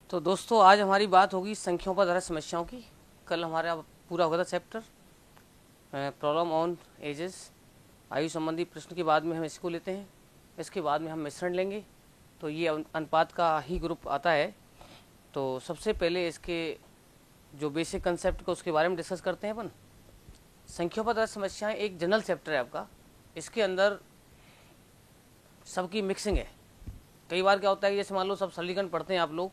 तो दोस्तों आज हमारी बात होगी संख्याओं पर आधारित समस्याओं की। कल हमारा पूरा होगा था चैप्टर प्रॉब्लम ऑन एजेस, आयु संबंधी प्रश्न के बाद में हम इसको लेते हैं। इसके बाद में हम मिश्रण लेंगे, तो ये अनुपात का ही ग्रुप आता है। तो सबसे पहले इसके जो बेसिक कंसेप्ट को उसके बारे में डिस्कस करते हैं अपन। संख्याओं पर आधारित समस्याएं एक जनरल चैप्टर है आपका। इसके अंदर सबकी मिक्सिंग है। कई बार क्या होता है कि जैसे मान लो सब सरलीकरण पढ़ते हैं आप लोग,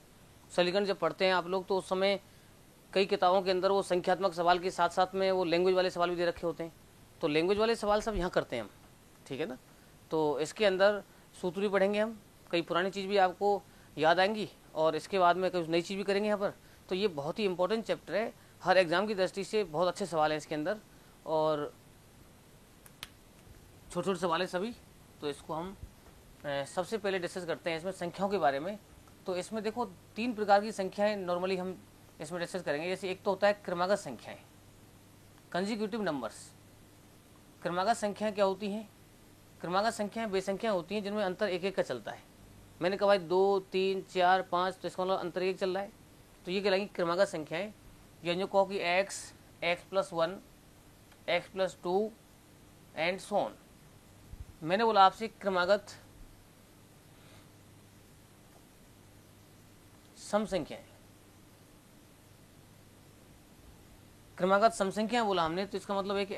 सरलीकरण जब पढ़ते हैं आप लोग तो उस समय कई किताबों के अंदर वो संख्यात्मक सवाल के साथ साथ में वो लैंग्वेज वाले सवाल भी दे रखे होते हैं। तो लैंग्वेज वाले सवाल सब यहाँ करते हैं हम, ठीक है ना। तो इसके अंदर सूत्र भी पढ़ेंगे हम, कई पुरानी चीज़ भी आपको याद आएंगी और इसके बाद में कुछ नई चीज़ भी करेंगे यहाँ पर। तो ये बहुत ही इंपॉर्टेंट चैप्टर है, हर एग्ज़ाम की दृष्टि से बहुत अच्छे सवाल हैं इसके अंदर और छोटे छोटे सवाल हैं सभी। तो इसको हम सबसे पहले डिस्कस करते हैं इसमें संख्याओं के बारे में। तो इसमें देखो 3 प्रकार की संख्याएं नॉर्मली हम इसमें डिस्कस करेंगे। जैसे एक तो होता है क्रमागत संख्याएं, कंजिक्यूटिव नंबर्स। क्रमागत संख्याएं क्या होती हैं? क्रमागत संख्याएं वे संख्याएं होती हैं जिनमें अंतर एक एक का चलता है। मैंने कहा भाई 2, 3, 4, 5, तो इसका मतलब अंतर एक चल रहा है, तो ये कहलाएंगी क्रमागत संख्याएं। या जो कहो कि x+1, x+2 and so on. मैंने बोला आपसे क्रमागत सम संख्याएं, क्रमागत सम संख्याएं बोला हमने, तो इसका मतलब है कि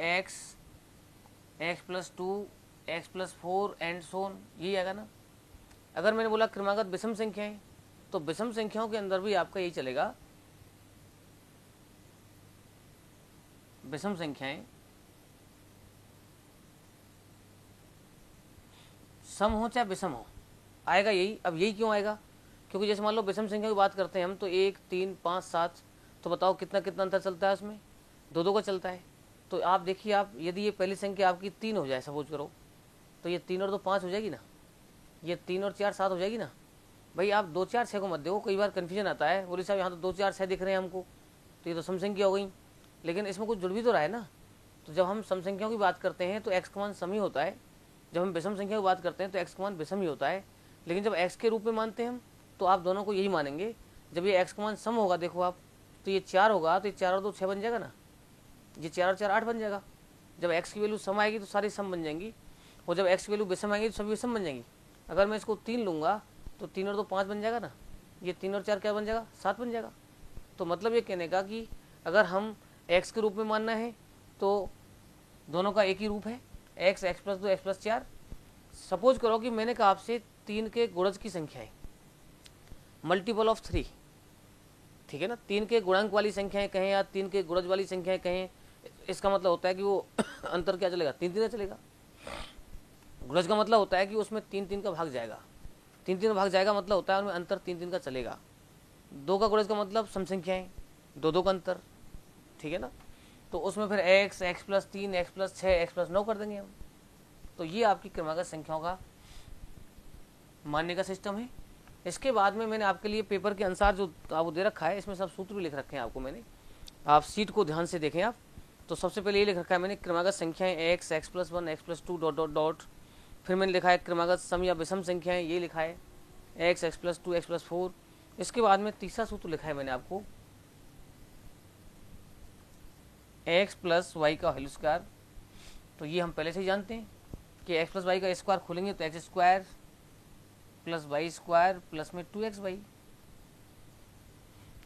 x+2, x+4 and so on, यही आएगा ना। अगर मैंने बोला क्रमागत विषम संख्याएं, तो विषम संख्याओं के अंदर भी आपका यही चलेगा। विषम संख्याएं सम हो चाहे विषम हो, आएगा यही। अब यही क्यों आएगा? क्योंकि जैसे मान लो विषम संख्या की बात करते हैं हम, तो 1, 3, 5, 7, तो बताओ कितना कितना अंतर चलता है उसमें? 2 का चलता है। तो आप देखिए, आप यदि ये पहली संख्या आपकी 3 हो जाए सपोज करो, तो ये 3 और 2 5 हो जाएगी ना, ये 3 और 4 7 हो जाएगी ना। भाई आप 2, 4, 6 को मत देखो, कई बार कन्फ्यूजन आता है, बोले साहब यहाँ तो 2, 4, 6 दिख रहे हैं हमको, तो ये तो सम संख्या हो गई, लेकिन इसमें कुछ जुड़ भी तो रहा है ना। तो जब हम सम संख्याओं की बात करते हैं तो एक्स का मान सम ही होता है, जब हम विषम संख्या की बात करते हैं तो एक्स का मान विषम ही होता है। लेकिन जब एक्स के रूप में मानते हैं हम, तो आप दोनों को यही मानेंगे। जब ये एक्स का मान सम होगा, देखो आप, तो ये 4 होगा, तो ये 4 और 2 6 बन जाएगा ना, ये 4 और 4 8 बन जाएगा। जब एक्स की वैल्यू सम आएगी तो सारी सम बन जाएंगी, और जब एक्स की वैल्यू विषम आएगी तो सभी विषम बन जाएंगी। अगर मैं इसको 3 लूँगा तो 3 और 2 5 बन जाएगा ना, ये 3 और 4 क्या बन जाएगा? 7 बन जाएगा। तो मतलब ये कहने का कि अगर हम एक्स के रूप में मानना है तो दोनों का एक ही रूप है, एक्स, x+2, x+4। सपोज करो कि मैंने कहा आपसे 3 के गुणज की संख्या है, मल्टीपल ऑफ 3, ठीक है ना। 3 के गुणांक वाली संख्याएं कहें या 3 के गुणज वाली संख्याएं कहें, इसका मतलब होता है कि वो अंतर क्या चलेगा? 3 3 का चलेगा। गुणज का मतलब होता है कि उसमें 3 3 का भाग जाएगा, 3 3 का भाग जाएगा, मतलब होता है उनमें अंतर 3 3 का चलेगा। 2 का गुणज का मतलब सम संख्याएं, 2 का अंतर, ठीक है ना। तो उसमें फिर x, x+3, x+6, x+9 कर देंगे हम। तो ये आपकी क्रमागत संख्याओं का मानने का सिस्टम है। इसके बाद में मैंने आपके लिए पेपर के अनुसार जो आपको दे रखा है, इसमें सब सूत्र भी लिख रखे हैं आपको मैंने, आप सीट को ध्यान से देखें आप। तो सबसे पहले ये लिख रखा है मैंने क्रमागत संख्याएं x, x+1, x+2 dot dot dot. फिर मैंने लिखा है क्रमागत सम या विषम संख्याएं, ये लिखा है x, x+2, x+4। इसके बाद में तीसरा सूत्र लिखा है मैंने आपको x+y का होल स्क्वायर। तो ये हम पहले से ही जानते हैं कि x+y का स्क्वायर खोलेंगे तो x² + y² प्लस में 2xy।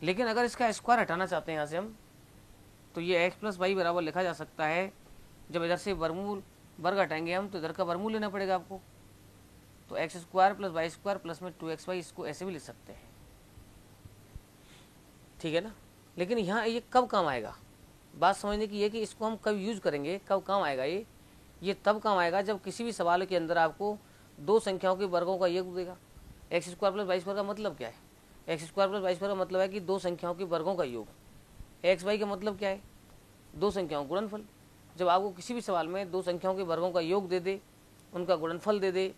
लेकिन अगर इसका स्क्वायर हटाना चाहते हैं यहाँ से हम, तो ये x+y बराबर लिखा जा सकता है, जब इधर से वर्गमूल वर्ग हटाएंगे हम तो इधर का वर्गमूल लेना पड़ेगा आपको, तो x² + y² प्लस में 2xy, इसको ऐसे भी लिख सकते हैं, ठीक है ना। लेकिन यहाँ ये कब काम आएगा, बात समझने की है कि इसको हम कब यूज करेंगे, कब काम आएगा ये तब काम आएगा जब किसी भी सवाल के अंदर आपको 2 संख्याओं के वर्गों का योग देगा। x² + y² का मतलब क्या है? x² + y² का मतलब है कि 2 संख्याओं के वर्गों का योग। xy का मतलब क्या है? 2 संख्याओं का गुणनफल। जब आपको किसी भी सवाल में 2 संख्याओं के वर्गों का योग दे दे, उनका गुणनफल दे दे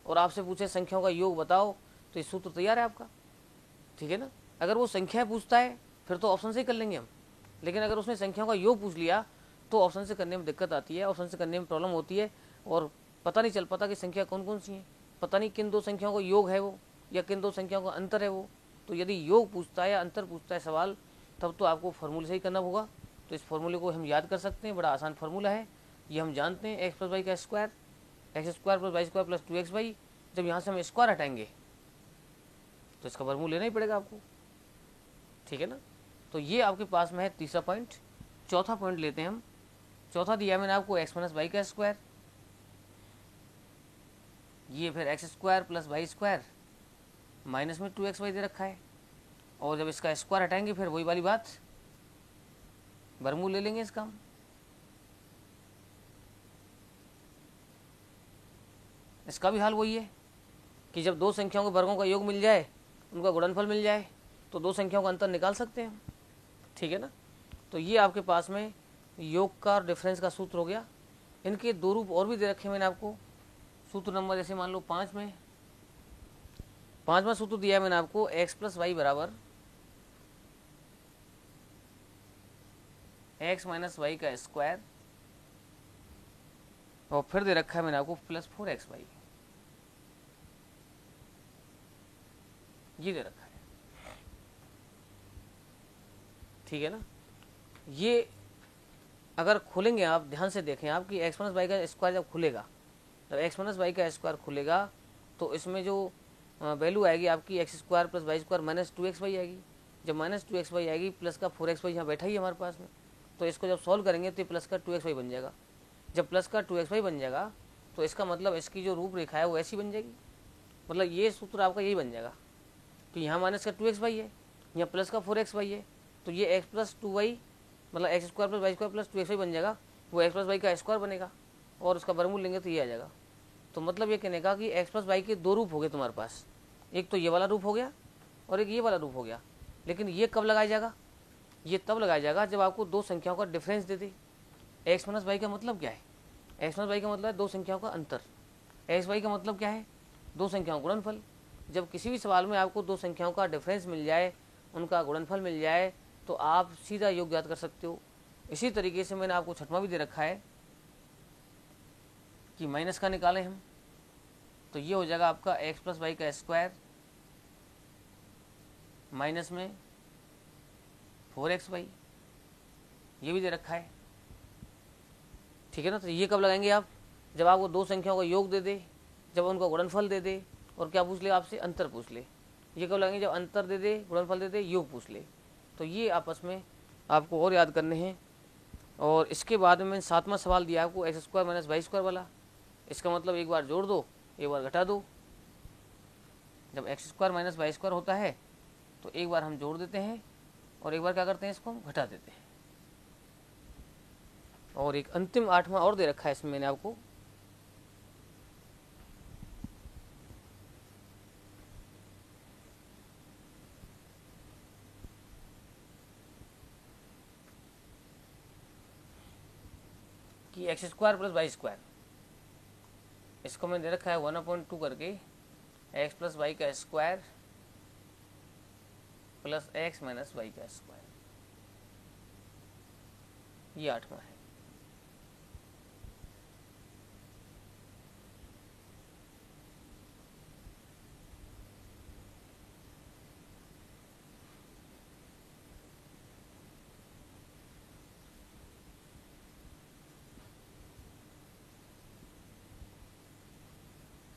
और आपसे पूछे संख्याओं का योग बताओ, तो ये सूत्र तैयार है आपका, ठीक है ना। अगर वो संख्याएं पूछता है फिर तो ऑप्शन से ही कर लेंगे हम, लेकिन अगर उसने संख्याओं का योग पूछ लिया तो ऑप्शन से करने में दिक्कत आती है, ऑप्शन से करने में प्रॉब्लम होती है, और पता नहीं चल पाता कि संख्या कौन कौन सी है, पता नहीं किन 2 संख्याओं का योग है वो या किन 2 संख्याओं का अंतर है वो, तो यदि योग पूछता है या अंतर पूछता है सवाल, तब तो आपको फार्मूले से ही करना होगा। तो इस फार्मूले को हम याद कर सकते हैं, बड़ा आसान फार्मूला है, ये हम जानते हैं, एक्स प्लस वाई का square, X square plus Y square plus 2xy। जब यहाँ से हम स्क्वायर हटाएंगे तो इसका वर्गमूल लेना ही पड़ेगा आपको, ठीक है ना। तो ये आपके पास में है तीसरा पॉइंट। चौथा पॉइंट लेते हैं हम। चौथा दिया मैंने आपको एक्स माइनस वाई का स्क्वायर, ये फिर X square plus Y square minus में 2xy दे रखा है, और जब इसका स्क्वायर हटाएंगे फिर वही वाली बात, वर्गमूल ले लेंगे इसका हम। इसका भी हाल वही है कि जब दो संख्याओं के वर्गों का योग मिल जाए, उनका गुणनफल मिल जाए, तो दो संख्याओं का अंतर निकाल सकते हैं हम, ठीक है ना। तो ये आपके पास में योग का और डिफरेंस का सूत्र हो गया। इनके दो रूप और भी दे रखे मैंने आपको। सूत्र नंबर जैसे मान लो 5 में, 5वां सूत्र दिया है मैंने आपको, एक्स प्लस वाई बराबर एक्स माइनस वाई का स्क्वायर, और फिर दे रखा है मैंने आपको प्लस 4xy, ये दे रखा है, ठीक है ना। ये अगर खोलेंगे आप, ध्यान से देखें आप कि एक्स माइनस वाई का स्क्वायर जब खुलेगा, जब एक्स माइनस वाई का स्क्वायर खुलेगा तो इसमें जो वैल्यू आएगी आपकी X square plus Y square minus 2xy आएगी। जब माइनस 2xy आएगी, प्लस का 4xy यहाँ बैठा ही है हमारे पास में, तो इसको जब सॉल्व करेंगे तो ये प्लस का 2xy बन जाएगा। जब प्लस का 2xy बन जाएगा तो इसका मतलब इसकी जो रूपरेखा है वो ऐसी बन जाएगी, मतलब ये सूत्र आपका यही बन जाएगा कि यहाँ माइनस का 2xy है, यहाँ प्लस का 4xy है, तो ये एक्स प्लस 2y मतलब X square plus Y square plus 2xy बन जाएगा, वो एक्स प्लस वाई का स्क्वायर बनेगा, और उसका वर्गमूल लेंगे तो ये आ जाएगा। तो मतलब ये कहने का कि एक्स प्लस वाई के दो रूप हो गए तुम्हारे पास, एक तो ये वाला रूप हो गया और एक ये वाला रूप हो गया। लेकिन ये कब लगाया जाएगा? ये तब लगाया जाएगा जब आपको दो संख्याओं का डिफरेंस दे दे। एक्स माइनस वाई का मतलब क्या है? एक्स माइनस वाई का मतलब है दो संख्याओं का अंतर। एक्स वाई का मतलब क्या है? दो संख्याओं का गुणनफल। जब किसी भी सवाल में आपको दो संख्याओं का डिफरेंस मिल जाए, उनका गुणनफल मिल जाए, तो आप सीधा योग याद कर सकते हो। इसी तरीके से मैंने आपको छठवां भी दे रखा है कि माइनस का निकालें हम, तो ये हो जाएगा आपका एक्स प्लस वाई का स्क्वायर माइनस में 4xy, ये भी दे रखा है, ठीक है ना। तो ये कब लगाएंगे आप? जब आपको दो संख्याओं का योग दे दे, जब उनका गुणनफल दे दे, और क्या पूछ ले आपसे? अंतर पूछ ले। ये कब लगाएंगे? जब अंतर दे दे, गुणनफल दे दे, योग पूछ ले। तो ये आपस में आपको और याद करने हैं। और इसके बाद में सातवां सवाल दिया आपको X square minus Y square वाला। इसका मतलब एक बार जोड़ दो, एक बार घटा दो। जब X square minus Y square होता है तो एक बार हम जोड़ देते हैं और एक बार क्या करते हैं, इसको हम घटा देते हैं। और एक अंतिम आठवां और दे रखा है इसमें मैंने आपको, कि X square plus Y square, इसको मैंने दे रखा है 1/2 करके एक्स प्लस वाई का square plus X minus Y का स्क्वायर, ये आठवां है।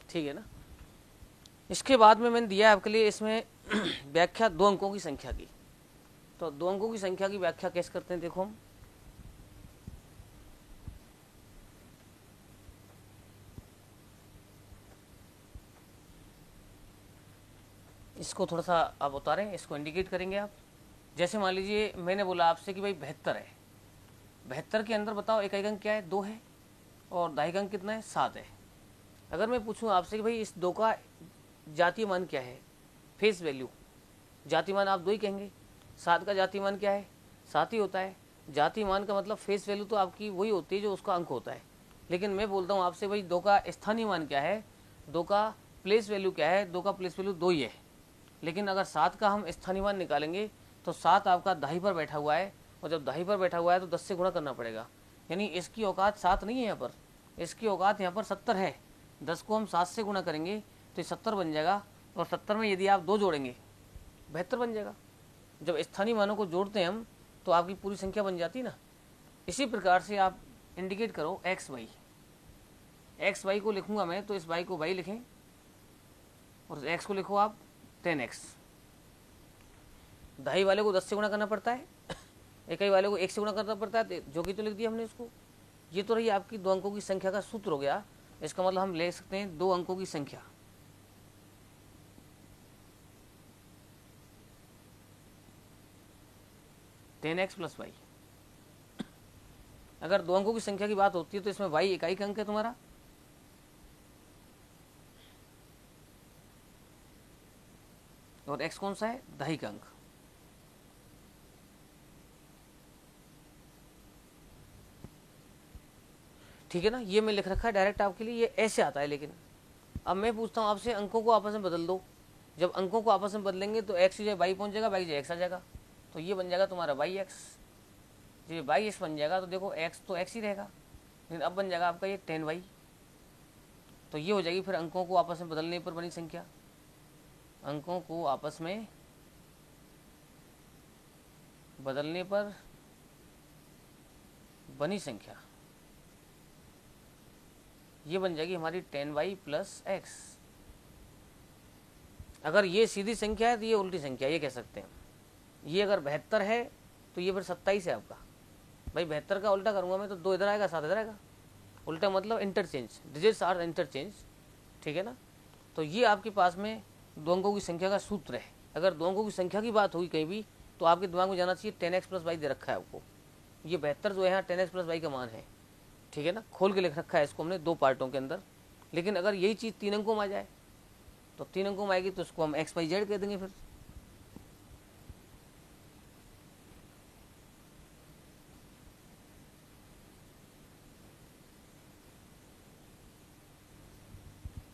ठीक है ना। इसके बाद में मैंने दिया आपके लिए इसमें व्याख्या दो अंकों की संख्या की। तो दो अंकों की संख्या की व्याख्या कैसे करते हैं, देखो हम। इसको थोड़ा सा आप उतारें, इसको इंडिकेट करेंगे आप। जैसे मान लीजिए मैंने बोला आपसे कि भाई 72 है, 72 के अंदर बताओ इकाई अंक क्या है? 2 है, और दाहिक अंक कितना है? 7 है। अगर मैं पूछूं आपसे कि भाई इस 2 का जातीय मान क्या है, फेस वैल्यू, जातीय मान आप 2 ही कहेंगे। 7 का जातीय मान क्या है? 7 ही होता है। जातीय मान का मतलब फेस वैल्यू तो आपकी वही होती है जो उसका अंक होता है। लेकिन मैं बोलता हूँ आपसे भाई 2 का स्थानीय मान क्या है, 2 का प्लेस वैल्यू क्या है? 2 का प्लेस वैल्यू 2 ही है। लेकिन अगर 7 का हम स्थानीय मान निकालेंगे तो 7 आपका दाही पर बैठा हुआ है, और जब दाही पर बैठा हुआ है तो 10 से गुणा करना पड़ेगा। यानी इसकी औकात 7 नहीं है यहाँ पर, इसकी औकात यहाँ पर 70 है। 10 को हम 7 से गुणा करेंगे तो ये 70 बन जाएगा। और 70 में यदि आप 2 जोड़ेंगे, 72 बन जाएगा। जब स्थानीय मानों को जोड़ते हैं हम तो आपकी पूरी संख्या बन जाती ना। इसी प्रकार से आप इंडिकेट करो एक्स वाई। एक्स वाई को लिखूंगा मैं तो इस वाई को वाई लिखें और एक्स को लिखो आप 10x। दहाई वाले को 10 से गुणा करना पड़ता है, इकाई वाले को 1 से गुणा करना पड़ता है, जो कि तो लिख दिया हमने इसको। ये तो रही आपकी 2 अंकों की संख्या का सूत्र हो गया। इसका मतलब हम ले सकते हैं 2 अंकों की संख्या। Ten X plus Y. अगर 2 अंकों की संख्या की बात होती है तो इसमें y इकाई का अंक है तुम्हारा, और x कौन सा है, दहाई का अंक। ठीक है ना, ये मैं लिख रखा है डायरेक्ट आपके लिए, ये ऐसे आता है। लेकिन अब मैं पूछता हूँ आपसे, अंकों को आपस में बदल दो। जब अंकों को आपस में बदलेंगे तो x की जगह y पहुंच जाएगा, y की जगह x आ जाएगा, तो ये बन जाएगा तुम्हारा वाई एक्स। ये वाई एक्स बन जाएगा तो देखो x तो x ही रहेगा, लेकिन अब बन जाएगा आपका ये 10y। तो ये हो जाएगी फिर अंकों को आपस में बदलने पर बनी संख्या। अंकों को आपस में बदलने पर बनी संख्या ये बन जाएगी हमारी 10y प्लस एक्स। अगर ये सीधी संख्या है तो ये उल्टी संख्या, ये कह सकते हैं। ये अगर 72 है तो ये फिर 27 है आपका। भाई 72 का उल्टा करूंगा मैं तो 2 इधर आएगा, 7 इधर आएगा। उल्टा मतलब इंटरचेंज, डिजिट्स आर इंटरचेंज। ठीक है ना। तो ये आपके पास में 2 अंकों की संख्या का सूत्र है। अगर 2 अंकों की संख्या की बात होगी कहीं भी तो आपके दिमाग में जाना चाहिए 10x प्लस वाई दे रखा है आपको। ये 72 जो है यहाँ 10x प्लस वाई का मान है। ठीक है ना, खोल के लिख रखा है इसको हमने 2 पार्टों के अंदर। लेकिन अगर यही चीज़ 3 अंकों में आ जाए तो 3 अंकों में आएगी तो उसको हम एक्स वाई जेड कह देंगे। फिर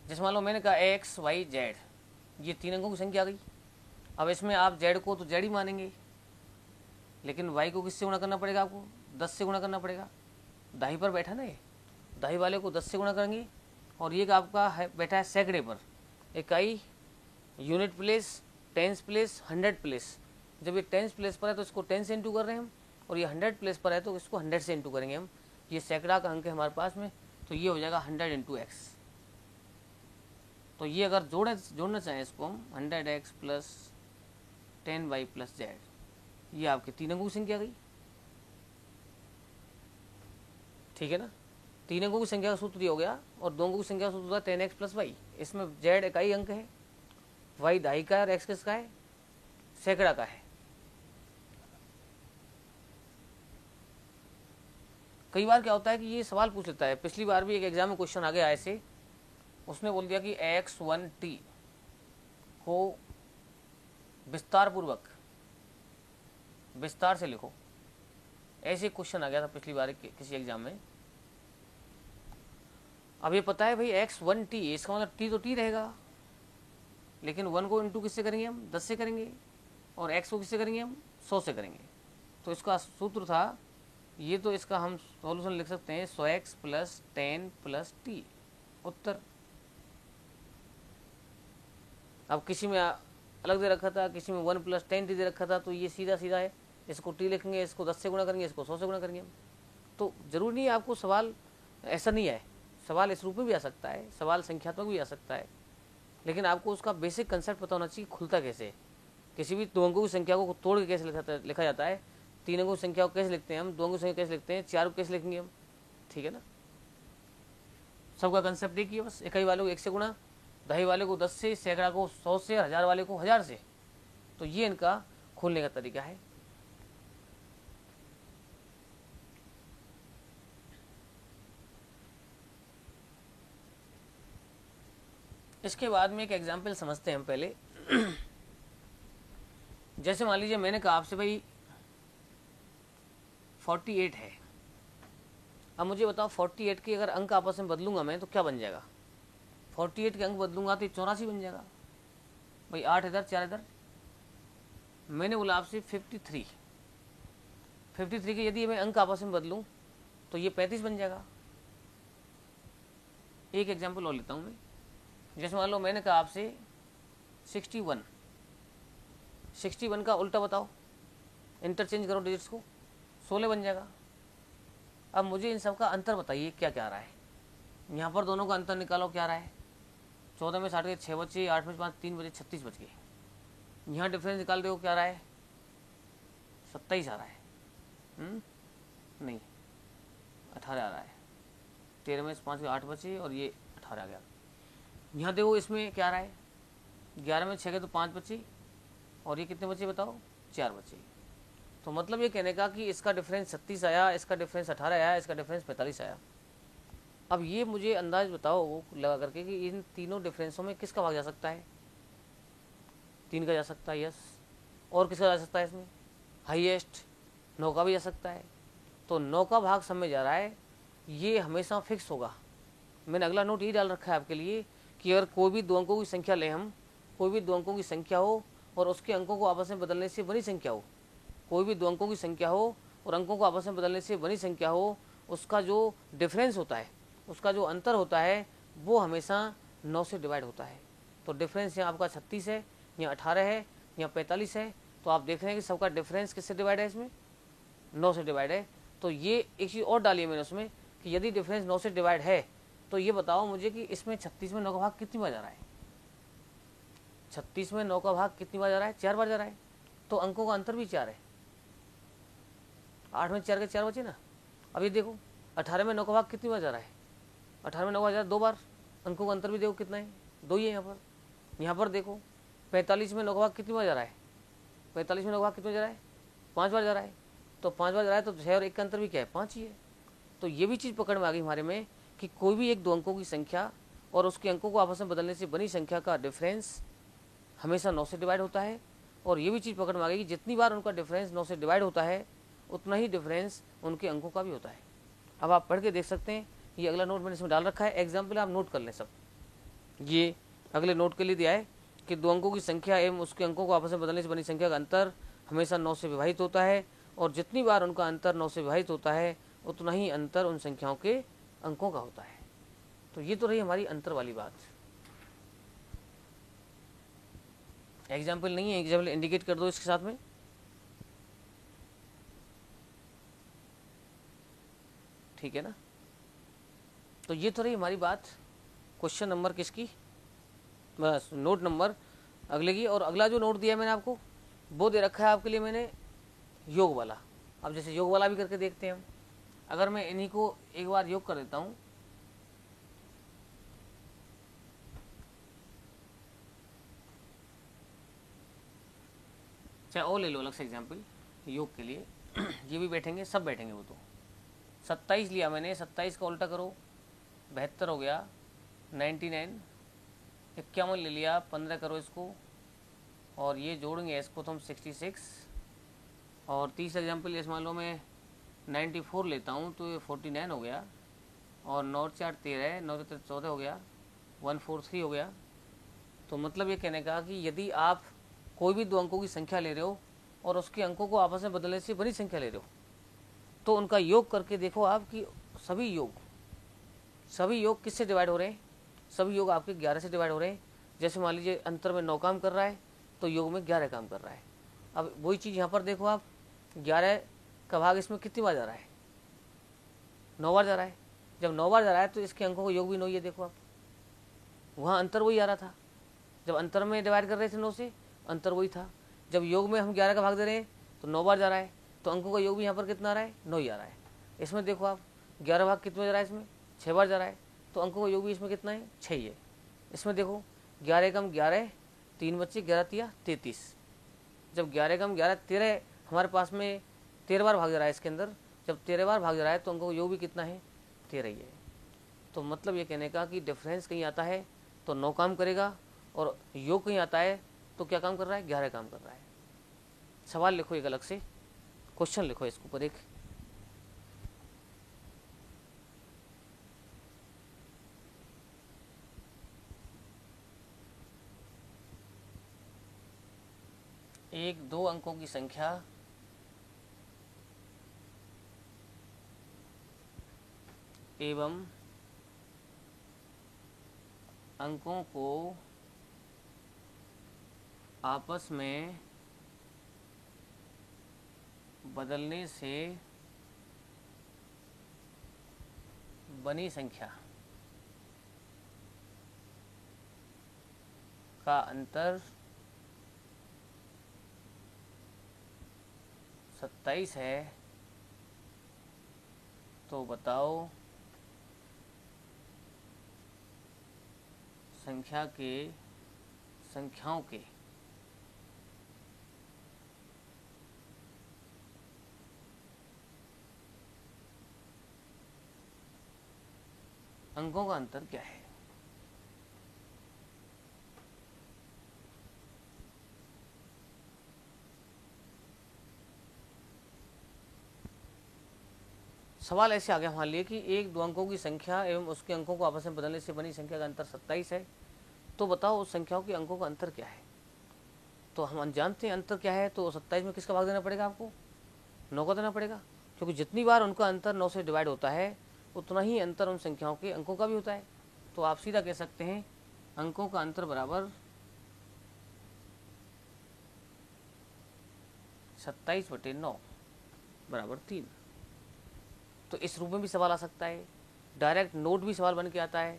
जैसे मान लो मैंने कहा एक्स वाई जेड, ये 3 अंकों की संख्या आ गई। अब इसमें आप जेड को तो जेड ही मानेंगे, लेकिन वाई को किससे गुणा करना पड़ेगा आपको, 10 से गुणा करना पड़ेगा। दाही पर बैठा ना, ये दाही वाले को 10 से गुणा करेंगे, और ये आपका है बैठा है सैकड़े पर। इकाई, unit place, tens place, 100 place. जब ये टेंस प्लेस पर है तो इसको 10 से इंटू कर रहे हैं हम, और ये 100 प्लेस पर है तो इसको 100 से इंटू करेंगे हम। ये सैकड़ा का अंक है हमारे पास में, तो ये हो जाएगा 100 इंटू एक्स। तो ये अगर जोड़ना चाहें इसको हम 100x plus 10y plus Z, ये आपके 3 अंकों की संख्या आ गई। ठीक है ना, 3 अंकों की संख्या का सूत्र ये हो गया, और 2 अंकों की संख्या का सूत्र होता है 10x प्लस वाई। इसमें जेड इकाई अंक है, वाई दहाई का है, और एक्स किसका है, सैकड़ा का है। कई बार क्या होता है कि ये सवाल पूछ लेता है, पिछली बार भी एक एग्जाम में क्वेश्चन आ गया ऐसे, उसने बोल दिया कि x1t को विस्तार से लिखो। ऐसे क्वेश्चन आ गया था पिछली बार किसी एग्जाम में। अब ये पता है भाई x1t, इसका मतलब t तो t रहेगा, लेकिन 1 को इंटू किससे करेंगे हम, 10 से करेंगे, और x को किससे करेंगे हम, 100 से करेंगे। तो इसका सूत्र था ये, तो इसका हम सॉल्यूशन लिख सकते हैं 100x प्लस 10 प्लस t। उत्तर अब किसी में अलग दे रखा था, किसी में 1 प्लस 10t दे रखा था, तो ये सीधा सीधा है, इसको t लिखेंगे, इसको 10 से गुणा करेंगे, इसको 100 से गुणा करेंगे। तो जरूरी नहीं है आपको सवाल ऐसा नहीं है, सवाल इस रूप में भी आ सकता है, सवाल संख्यात्मक भी आ सकता है, लेकिन आपको उसका बेसिक कंसेप्ट पता होना चाहिए, खुलता कैसे। किसी भी 2 अंकों की संख्या को तोड़ के कैसे लिखा जाता है, 3 अंकों की संख्या को कैसे लिखते हैं हम, 2 अंकों की संख्या कैसे लिखते हैं, 4 को कैसे लिखेंगे हम। ठीक है ना, सबका कंसेप्ट एक ही है बस। इकाई वाले को 1 से गुणा, दहाई वाले को 10 से, सैकड़ा को 100 से, 1000 वाले को 1000 से। तो ये इनका खोलने का तरीका है। इसके बाद में एक एग्जाम्पल समझते हैं हम पहले। जैसे मान लीजिए मैंने कहा आपसे भाई 48 है। अब मुझे बताओ 48 के अगर अंक आपस में बदलूंगा मैं तो क्या बन जाएगा। 48 के अंक बदलूंगा तो 84 बन जाएगा। भाई 8 इधर 4 इधर। मैंने बोला आपसे 53 के यदि मैं अंक आपस में बदलूं तो ये 35 बन जाएगा। एक एग्जाम्पल और लेता हूं मैं। जैसे मान लो मैंने कहा आपसे 61 61 का उल्टा बताओ, इंटरचेंज करो डिजिट्स को, 16 बन जाएगा। अब मुझे इन सब का अंतर बताइए क्या क्या आ रहा है। यहाँ पर दोनों का अंतर निकालो, क्या आ रहा है, 14 में 60 के 6 बचे, 8 में 5 3 बचे, 36 बच गए। यहाँ डिफरेंस निकाल दो, क्या आ रहा है, 27 आ रहा है। नहीं, 18 आ रहा है। 13 में 5 के 8 बचे और ये 18 आ गया। यहाँ देखो इसमें क्या आ रहा है, 11 में 6 के तो 5 बचे और ये कितने बचे बताओ, 4 बचे। तो मतलब ये कहने का कि इसका डिफरेंस 36 आया, इसका डिफरेंस 18 आया, इसका डिफरेंस 45 आया। अब ये मुझे अंदाज बताओ वो लगा करके कि इन तीनों डिफरेंसों में किसका भाग जा सकता है। 3 का जा सकता है, यस। और किसका जा सकता है इसमें, हाईएस्ट 9 का भी जा सकता है। तो 9 का भाग सब में जा रहा है, ये हमेशा फिक्स होगा। मैंने अगला नोट ये डाल रखा है आपके लिए कि अगर कोई भी दो अंकों की संख्या लें हम, कोई भी दो अंकों की संख्या हो और उसके अंकों को आपस में बदलने से बनी संख्या हो, कोई भी दो अंकों की संख्या हो और अंकों को आपस में बदलने से बनी संख्या हो, उसका जो डिफरेंस होता है, उसका जो अंतर होता है, वो हमेशा 9 से डिवाइड होता है। तो डिफरेंस यहाँ आपका 36 है, यहाँ 18 है, यहाँ 45 है। तो आप देख रहे हैं कि सबका डिफरेंस किससे डिवाइड है, इसमें 9 से डिवाइड है। तो ये एक चीज़ और डाली है मैंने उसमें कि यदि डिफरेंस 9 से डिवाइड है तो ये बताओ मुझे कि इसमें 36 में 9 का भाग कितनी बार जा रहा है। 36 में 9 का भाग कितनी बार जा रहा है, 4 बार जा रहा है। तो अंकों का अंतर भी 4 है। 8 में 4 के 4 बचे ना। अब ये देखो 18 में 9 का भाग कितनी बार जा रहा है, 18 में 9 का भाग जा रहा है 2 बार। अंकों का अंतर भी देखो कितना है, 2 ही है यहाँ पर। यहाँ पर देखो 45 में 9 का भाग कितनी बार जा रहा है, 45 में 9 का भाग कितनी बार जा रहा है, 5 बार जा रहा है। तो 5 बार जा रहा है तो 6 और 1 का अंतर भी क्या है, 5 ही है। तो ये भी चीज़ पकड़ में आ गई हमारे में कि कोई भी एक दो अंकों की संख्या और उसके अंकों को आपस में बदलने से बनी संख्या का डिफरेंस हमेशा 9 से डिवाइड होता है। और ये भी चीज़ पकड़ में आ गई कि जितनी बार उनका डिफरेंस 9 से डिवाइड होता है उतना ही डिफरेंस उनके अंकों का भी होता है। अब आप पढ़ के देख सकते हैं, ये अगला नोट मैंने इसमें डाल रखा है, एग्जाम्पल आप नोट कर लें सब। ये अगले नोट के लिए दिया है कि दो अंकों की संख्या एवं उसके अंकों को आपस में बदलने से बनी संख्या का अंतर हमेशा 9 से विभाजित होता है और जितनी बार उनका अंतर 9 से विभाजित होता है उतना ही अंतर उन संख्याओं के अंकों का होता है। तो ये तो रही हमारी अंतर वाली बात। एग्जाम्पल नहीं है, एग्जाम्पल इंडिकेट कर दो इसके साथ में। ठीक है ना। तो ये तो रही हमारी बात क्वेश्चन नंबर किसकी, बस नोट नंबर अगले की। और अगला जो नोट दिया है मैंने आपको वो दे रखा है आपके लिए मैंने योग वाला। अब जैसे योग वाला भी करके देखते हैं हम। अगर मैं इन्हीं को एक बार योग कर देता हूँ, चाहे और ले लो अलग से एग्जाम्पल योग के लिए। ये भी बैठेंगे, सब बैठेंगे वो तो। 27 लिया मैंने, 27 का उल्टा करो 72 हो गया, 99। 51 ले लिया, 15 करो इसको और ये जोड़ेंगे इसको तो हम 66। और 30 एग्जाम्पल जैसे मान लो मैं 94 लेता हूँ तो ये 49 हो गया। और 9 4 13, 9 4 14 हो गया, 143 हो गया। तो मतलब ये कहने का कि यदि आप कोई भी दो अंकों की संख्या ले रहे हो और उसके अंकों को आपस में बदलने से बड़ी संख्या ले रहे हो तो उनका योग करके देखो आप कि सभी योग किससे डिवाइड हो रहे हैं, सभी योग आपके 11 से डिवाइड हो रहे हैं। जैसे मान लीजिए अंतर में 9 काम कर रहा है तो योग में 11 काम कर रहा है। अब वही चीज़ यहाँ पर देखो आप, 11 का भाग इसमें कितनी बार जा रहा है, 9 बार जा रहा है। जब 9 बार जा रहा है तो इसके अंकों का योग भी 9 ही है। देखो आप वहाँ अंतर वही आ रहा था, जब अंतर में डिवाइड कर रहे थे 9 से अंतर वही था। जब योग में हम 11 का भाग दे रहे हैं तो 9 बार जा रहा है तो अंकों का योग भी यहाँ पर कितना आ रहा है, 9 ही आ रहा है। इसमें देखो आप 11 भाग कितने जा रहा है, इसमें 6 बार जा रहा है तो अंकों का योग भी इसमें कितना है, 6 ही है। इसमें देखो 11 कम 11, 3 बच्चे, 11 तिया 33। जब 11 कम 11 13 हमारे पास में 13 बार भाग जा रहा है इसके अंदर। जब 13 बार भाग जा रहा है तो अंकों का योग भी कितना है, 13 ही है। तो मतलब ये कहने का कि डिफरेंस कहीं आता है तो 9 काम करेगा और योग कहीं आता है तो क्या काम कर रहा है, 11 काम कर रहा है। सवाल लिखो एक अलग से, क्वेश्चन लिखो इसके ऊपर एक। एक दो अंकों की संख्या एवं अंकों को आपस में बदलने से बनी संख्या का अंतर 27 है, तो बताओ संख्याओं के अंकों का अंतर क्या है। सवाल ऐसे आ गया, मान लिए कि एक दो अंकों की संख्या एवं उसके अंकों को आपस में बदलने से बनी संख्या का अंतर 27 है, तो बताओ उस संख्याओं के अंकों का अंतर क्या है। तो हम जानते हैं अंतर क्या है, तो 27 में किसका भाग देना पड़ेगा, आपको 9 का देना पड़ेगा, क्योंकि जितनी बार उनका अंतर 9 से डिवाइड होता है उतना ही अंतर उन संख्याओं के अंकों का भी होता है। तो आप सीधा कह सकते हैं अंकों का अंतर बराबर 27/9 बराबर 3। तो इस रूप में भी सवाल आ सकता है, डायरेक्ट नोट भी सवाल बन के आता है,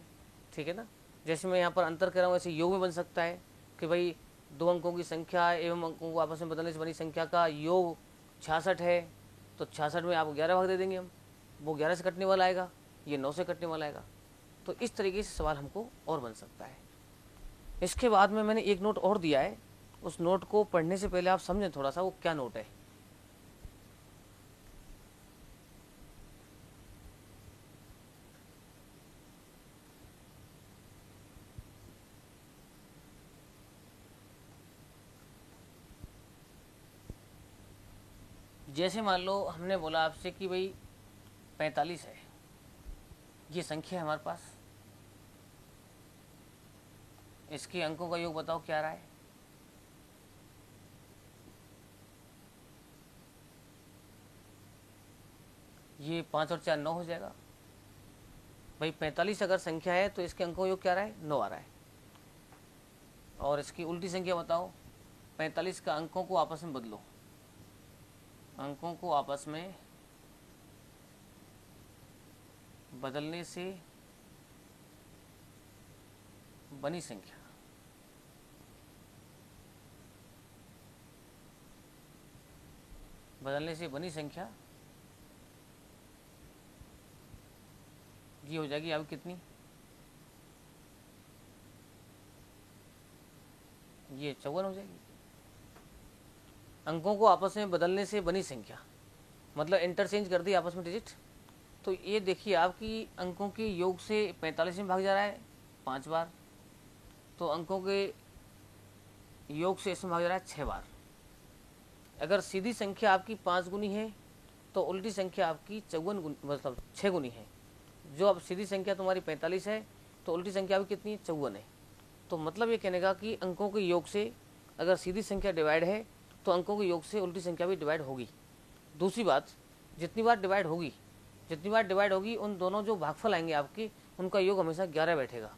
ठीक है ना। जैसे मैं यहाँ पर अंतर कर रहा हूँ, ऐसे योग में बन सकता है कि भाई दो अंकों की संख्या एवं अंकों को आपस में बदलने से बनी संख्या का योग 66 है, तो 66 में आप 11 भाग दे देंगे हम, वो 11 से कटने वाला आएगा, ये 9 से कटने वाला आएगा। तो इस तरीके से सवाल हमको और बन सकता है। इसके बाद में मैंने एक नोट और दिया है, उस नोट को पढ़ने से पहले आप समझें थोड़ा सा वो क्या नोट है। जैसे मान लो हमने बोला आपसे कि भाई 45 है, ये संख्या है हमारे पास, इसके अंकों का योग बताओ क्या रहा है। ये 5 और 4 9 हो जाएगा। भाई 45 अगर संख्या है तो इसके अंकों का योग क्या रहा है, 9 आ रहा है। और इसकी उल्टी संख्या बताओ, 45 का अंकों को आपस में बदलो, अंकों को आपस में बदलने से बनी संख्या, बदलने से बनी संख्या ये हो जाएगी अब कितनी, ये 54 हो जाएगी। अंकों को आपस में बदलने से बनी संख्या मतलब इंटरचेंज कर दी आपस में डिजिट। तो ये देखिए आपकी अंकों के योग से 45 में भाग जा रहा है 5 बार, तो अंकों के योग से इसमें भाग जा रहा है 6 बार। अगर सीधी संख्या आपकी 5 गुनी है तो उल्टी संख्या आपकी 54 गुनी मतलब 6 गुनी है। जो अब सीधी संख्या तुम्हारी 45 है तो उल्टी संख्या आपकी कितनी है, 54 है। तो मतलब ये कहने का कि अंकों के योग से अगर सीधी संख्या डिवाइड है तो अंकों के योग से उल्टी संख्या भी डिवाइड होगी। दूसरी बात, जितनी बार डिवाइड होगी उन दोनों जो भागफल आएंगे आपके उनका योग हमेशा 11 बैठेगा।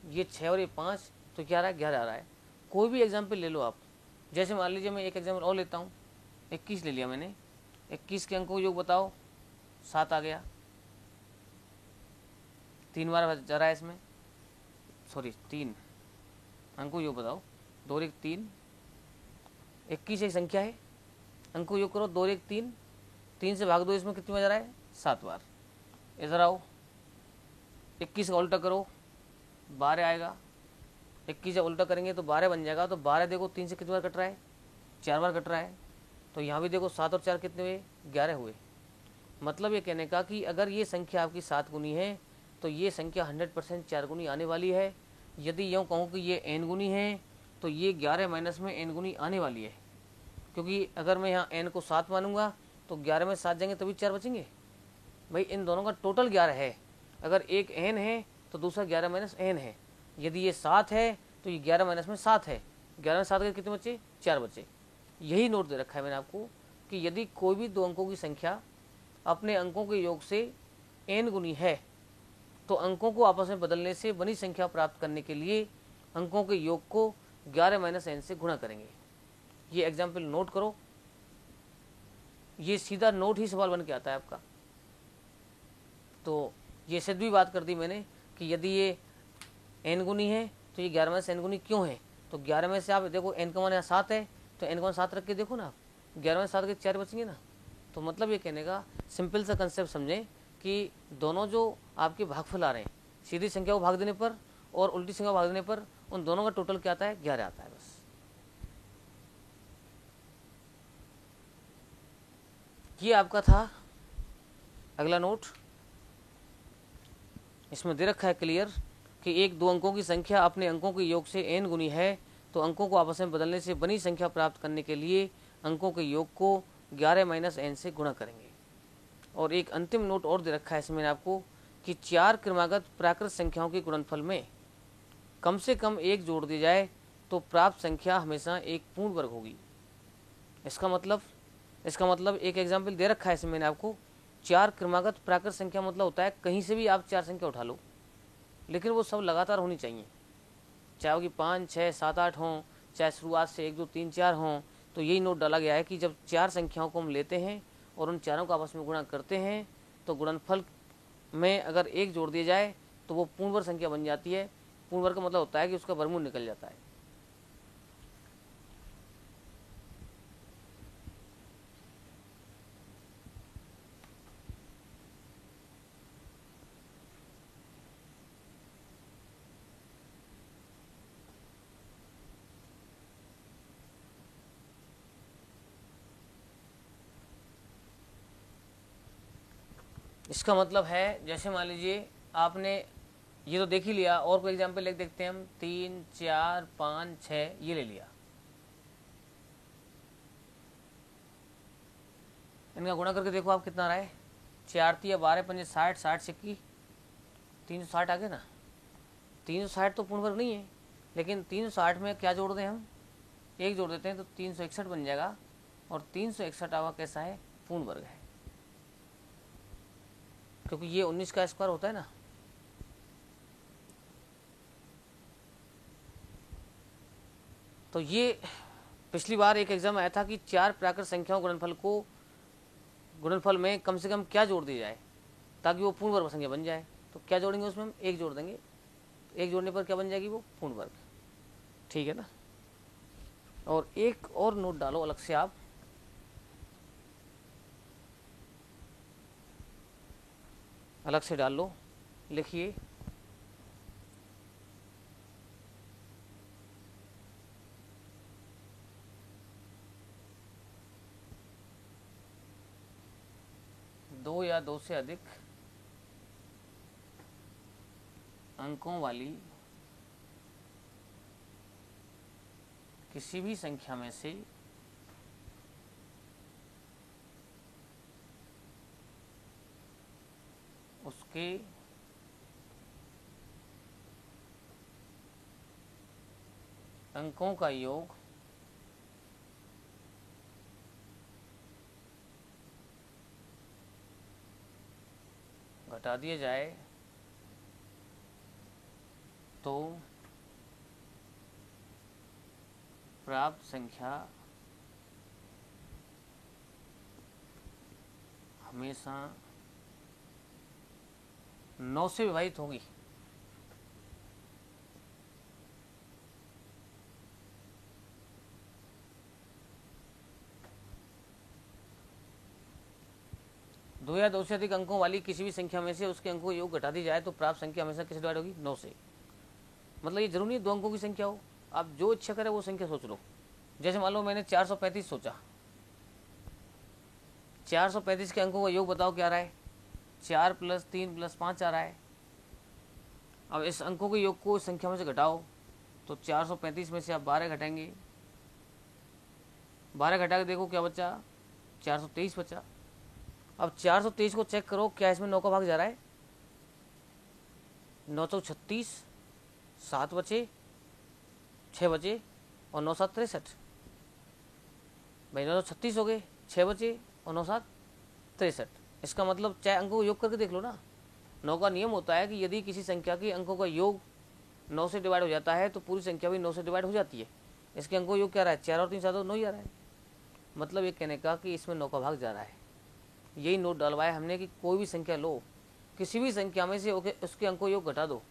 ये 6 और ये 5 तो 11 आ रहा है। कोई भी एग्जाम्पल ले लो आप, जैसे मान लीजिए मैं एक एग्जाम्पल और लेता हूँ, 21 ले लिया मैंने, 21 के अंकों का योग बताओ, 7 आ गया, 3 बार जा रहा है इसमें, सॉरी 3 अंकों योग बताओ, 2 और 1 3, 21 एक संख्या है, अंकों योग करो 2 और 1 3, 3 से भाग दो, इसमें कितनी बार जा रहा है, 7 बार। इधर आओ, 21 का उल्टा करो, 12 आएगा, 21 का उल्टा करेंगे तो 12 बन जाएगा। तो 12 देखो 3 से कितनी बार कट रहा है, 4 बार कट रहा है। तो यहाँ भी देखो 7 और 4 कितने हुए, 11 हुए। मतलब ये कहने का कि अगर ये संख्या आपकी 7 गुनी है तो ये संख्या 100% 4 गुनी आने वाली है। यदि यूँ कहूँ कि ये n गुनी है तो ये 11 माइनस में n गुनी आने वाली है, क्योंकि अगर मैं यहाँ n को 7 मानूंगा तो 11 में 7 जाएंगे तभी 4 बचेंगे। भाई इन दोनों का टोटल 11 है, अगर एक n है तो दूसरा 11 माइनस n है। यदि ये 7 है तो ये 11 माइनस में 7 है, 11 में 7 के कितने बचे, 4 बचे। यही नोट दे रखा है मैंने आपको कि यदि कोई भी दो अंकों की संख्या अपने अंकों के योग से n गुनी है तो अंकों को आपस में बदलने से बनी संख्या प्राप्त करने के लिए अंकों के योग को 11 माइनस n से गुणा करेंगे। ये एग्जाम्पल नोट करो। ये सीधा नोट ही सवाल बन के आता है आपका। तो ये सिद्ध भी बात कर दी मैंने कि यदि ये n गुनी है तो ये 11 में से n गुनी क्यों है। तो 11 में से आप देखो n का मान यहाँ 7 है, तो n का मान 7 रख के देखो ना, 11 में 7 के 4 बचेंगे ना। तो मतलब ये कहने का सिंपल सा कंसेप्ट समझें कि दोनों जो आपके भागफल आ रहे हैं, सीधी संख्या को भाग देने पर और उल्टी संख्या को भाग देने पर उन दोनों का टोटल क्या आता है, 11 आता है बस। ये आपका था अगला नोट। इसमें दे रखा है क्लियर कि एक दो अंकों की संख्या अपने अंकों के योग से n गुनी है, तो अंकों को आपस में बदलने से बनी संख्या प्राप्त करने के लिए अंकों के योग को 11 माइनस n से गुणा करेंगे। और एक अंतिम नोट और दे रखा है इसमें आपको कि 4 क्रमागत प्राकृत संख्याओं के गुणनफल में कम से कम 1 जोड़ दिया जाए तो प्राप्त संख्या हमेशा एक पूर्ण वर्ग होगी। इसका मतलब एक एग्जाम्पल दे रखा है इसमें मैंने आपको, 4 क्रमागत प्राकृत संख्या मतलब होता है कहीं से भी आप 4 संख्या उठा लो, लेकिन वो सब लगातार होनी चाहिए, चाहे वो कि 5, 6, 7, 8 हों, चाहे शुरुआत से 1, 2, 3, 4 हों। तो यही नोट डाला गया है कि जब 4 संख्याओं को हम लेते हैं और उन चारों को आपस में गुणा करते हैं तो गुणनफल में अगर 1 जोड़ दिया जाए तो वो पूर्ण वर्ग संख्या बन जाती है। पूर्ण वर्ग का मतलब होता है कि उसका वर्गमूल निकल जाता है। इसका मतलब है जैसे मान लीजिए आपने ये तो देख ही लिया, और कोई एग्जाम्पल लेके देखते हैं हम। 3, 4, 5, 6 ये ले लिया, इनका गुणा करके देखो आप कितना रहा है। 4 3 12 5 60, 60 सिक्की 360 आ गए ना। 360 तो पूर्ण वर्ग नहीं है, लेकिन 360 में क्या जोड़ दें हम, 1 जोड़ देते हैं तो 361 बन जाएगा। और 361 आवा कैसा है, पूर्ण वर्ग है, क्योंकि ये 19 का स्क्वायर होता है ना। तो ये पिछली बार एक एग्जाम आया था कि 4 प्राकृत संख्याओं गुणनफल में कम से कम क्या जोड़ दिया जाए ताकि वो पूर्ण वर्ग संख्या बन जाए। तो क्या जोड़ेंगे उसमें, हम 1 जोड़ देंगे। 1 जोड़ने पर क्या बन जाएगी, वो पूर्ण वर्ग। ठीक है ना। और एक और नोट डालो अलग से, आप अलग से डाल लो, लिखिए दो या दो से अधिक अंकों वाली किसी भी संख्या में से उसके अंकों का योग घटा दिया जाए तो प्राप्त संख्या हमेशा 9 से विभाजित होगी। दो या दो से अधिक अंकों वाली किसी भी संख्या में से उसके अंकों का योग घटा दी जाए तो प्राप्त संख्या हमेशा किससे डिवाइड होगी, 9 से। मतलब ये जरूरी नहीं 2 अंकों की संख्या हो, आप जो इच्छा करें वो संख्या सोच लो। जैसे मान लो मैंने 435 सोचा, 435 के अंकों का योग बताओ क्या रहा है, 4 + 3 + 5 आ रहा है। अब इस अंकों के योग को इस संख्या में से घटाओ तो 435 में से आप 12 घटाएंगे, 12 घटा के देखो क्या बचा, 423 बचा। अब 423 को चेक करो, क्या इसमें 9 का भाग जा रहा है, 9 चौक 36, 7 बचे, 6 बचे और 9 7 63। भाई 9 36 हो गए, 6 बचे और 9 7 63। इसका मतलब चाहे अंकों को योग करके देख लो ना। 9 का नियम होता है कि यदि किसी संख्या के अंकों का योग 9 से डिवाइड हो जाता है तो पूरी संख्या भी 9 से डिवाइड हो जाती है। इसके अंकों योग क्या रहा है, 4 और 3 7 9 ही आ रहा है। मतलब ये कहने का कि इसमें 9 का भाग जा रहा है। यही नोट डलवाया हमने कि कोई भी संख्या लो, किसी भी संख्या में से उसके अंकों योग घटा दो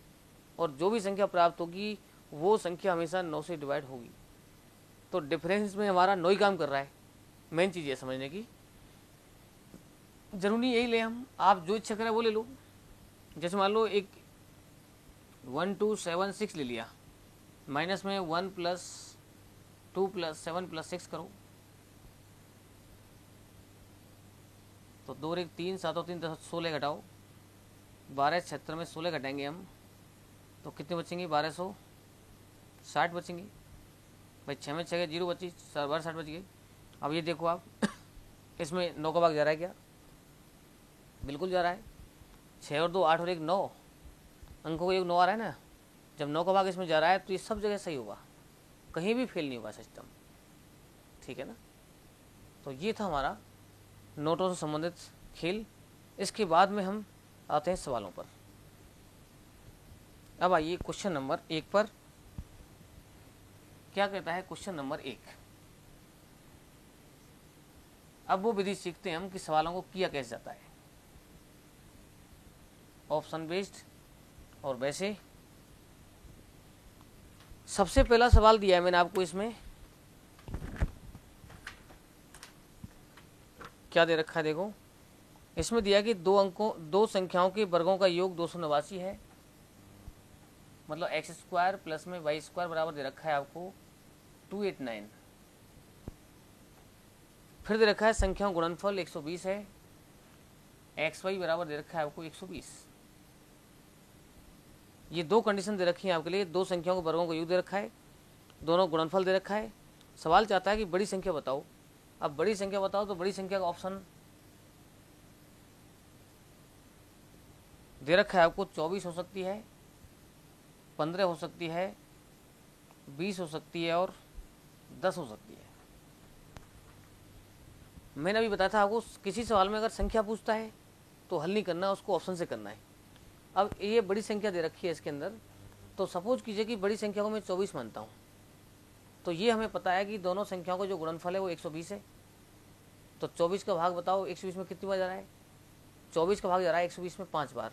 और जो भी संख्या प्राप्त होगी वो संख्या हमेशा 9 से डिवाइड होगी। तो डिफरेंस में हमारा 9 ही काम कर रहा है। मेन चीज़ है समझने की, जरूरी यही ले हम, आप जो इच्छा करें वो ले लो। जैसे मान लो एक 1276 ले लिया, माइनस में 1 + 2 + 7 + 6 करो, तो 2 और 1 3, 7 और 3 10, 16 घटाओ, 12 76 में 16 घटाएंगे हम तो कितने बचेंगे, 1260 बचेंगे भाई। 6 में 6 जीरो बची, 1260 बच गई। अब ये देखो आप इसमें 9 का भाग जा रहा है क्या, बिल्कुल जा रहा है। 6 और 2 8 और 1 9, अंकों का योग 9 आ रहा है ना। जब 9 का भाग इसमें जा रहा है तो ये सब जगह सही होगा, कहीं भी फेल नहीं होगा सिस्टम, ठीक है ना। तो ये था हमारा नोटों से संबंधित खेल। इसके बाद में हम आते हैं सवालों पर। अब आइए क्वेश्चन नंबर 1 पर। क्या कहता है क्वेश्चन नंबर 1। अब वो विधि सीखते हैं हम कि सवालों को किया कैसे जाता है, ऑप्शन बेस्ड और वैसे। सबसे पहला सवाल दिया है मैंने आपको, इसमें क्या दे रखा है देखो। इसमें दिया कि दो संख्याओं के वर्गों का योग 289 है, मतलब x² प्लस में y² बराबर दे रखा है आपको 289। फिर दे रखा है संख्याओं गुणनफल 120 है, xy बराबर दे रखा है आपको 120। ये दो कंडीशन दे रखी है आपके लिए। दो संख्याओं के वर्गों का योग दे रखा है, दोनों गुणनफल दे रखा है। सवाल चाहता है कि बड़ी संख्या बताओ। अब बड़ी संख्या बताओ तो बड़ी संख्या का ऑप्शन दे रखा है आपको 24 हो सकती है, 15 हो सकती है, 20 हो सकती है और 10 हो सकती है। मैंने अभी बताया था आपको, किसी सवाल में अगर संख्या पूछता है तो हल नहीं करना, उसको ऑप्शन से करना है। अब ये बड़ी संख्या दे रखी है इसके अंदर, तो सपोज कीजिए कि बड़ी संख्या को मैं 24 मानता हूँ, तो ये हमें पता है कि दोनों संख्याओं का जो गुणनफल है वो 120 है। तो 24 का भाग बताओ 120 में कितनी बार जा रहा है, 24 का भाग जा रहा है 120 में 5 बार।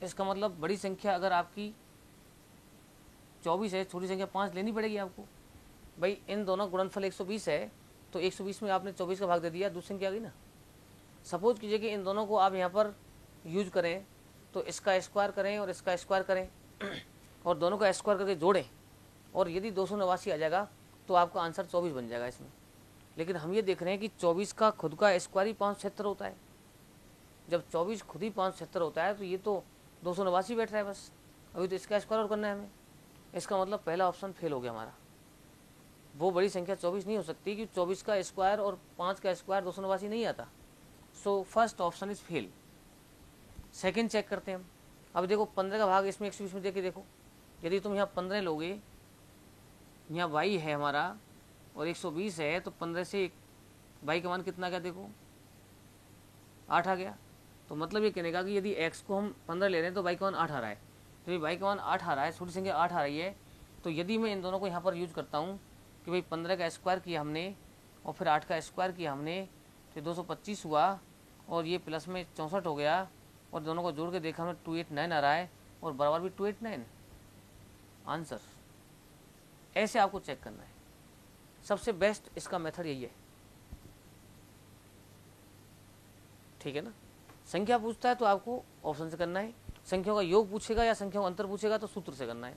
इसका मतलब बड़ी संख्या अगर आपकी 24 है, छोटी संख्या 5 लेनी पड़ेगी आपको। भाई इन दोनों गुणनफल 120 है, तो 120 में आपने 24 का भाग दे दिया, दूसरी संख्या आ गई ना। सपोज कीजिए कि इन दोनों को आप यहाँ पर यूज करें, तो इसका स्क्वायर करें और इसका स्क्वायर करें और दोनों का स्क्वायर करके जोड़ें, और यदि 289 आ जाएगा तो आपका आंसर 24 बन जाएगा इसमें। लेकिन हम ये देख रहे हैं कि 24 का खुद का स्क्वायर ही 576 होता है। जब 24 खुद ही 576 होता है तो ये तो 289 बैठ रहा है बस, अभी तो इसका स्क्वायर और करना है हमें। इसका मतलब पहला ऑप्शन फेल हो गया हमारा। वो बड़ी संख्या 24 नहीं हो सकती, क्योंकि 24 का स्क्वायर और 5 का स्क्वायर 289 नहीं आता। So first option is fail. Second check करते हैं हम। अब देखो 15 का भाग इसमें 120 में देके देखो, यदि तुम यहाँ 15 लोगे, यहाँ y है हमारा और 120 है, तो 15 से y का मान कितना गया देखो, 8 आ गया। तो मतलब ये कहने का कि यदि x को हम 15 ले रहे हैं तो y का मान 8 आ रहा है। तो ये y का मान 8 आ रहा है, छोटी संख्या 8 आ रही है, तो यदि मैं इन दोनों को यहाँ पर यूज करता हूँ कि भाई 15 का स्क्वायर किया हमने और फिर 8 का स्क्वायर किया हमने, तो 225 हुआ और ये प्लस में 64 हो गया, और दोनों को जोड़ के देखा हमें 289 आ रहा है और बराबर भी 289 आंसर। ऐसे आपको चेक करना है। सबसे बेस्ट इसका मेथड यही है, ठीक है ना। संख्या पूछता है तो आपको ऑप्शन से करना है, संख्याओं का योग पूछेगा या संख्याओं का अंतर पूछेगा तो सूत्र से करना है।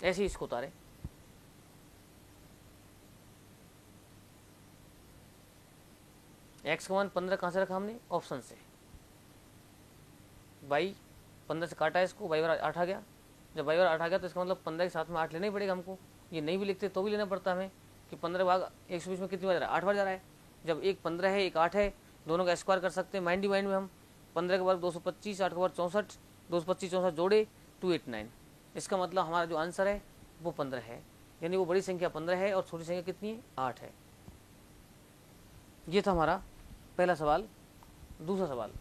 ऐसे ही इसको उतारे। एक्स का मान 15 कहाँ से रखा हमने, ऑप्शन से। वाई 15 से काटा इसको, वाई बराबर 8 आ गया। जब वाई बराबर 8 आ गया तो इसका मतलब 15 के साथ में 8 लेना ही पड़ेगा हमको। ये नहीं भी लिखते तो भी लेना पड़ता हमें कि 15 भाग 120 में कितनी बार जा रहा है, 8 बार जा रहा है। जब एक 15 है एक 8 है, दोनों का स्क्वायर कर सकते हैं माइंड डिवाइंड में हम। 15 के वर्ग 225, 8 के वर्ग 64, 225 64 जोड़े 289। इसका मतलब हमारा जो आंसर है वो 15 है, यानी वो बड़ी संख्या 15 है और छोटी संख्या कितनी है, 8 है। ये था हमारा पहला सवाल। दूसरा सवाल,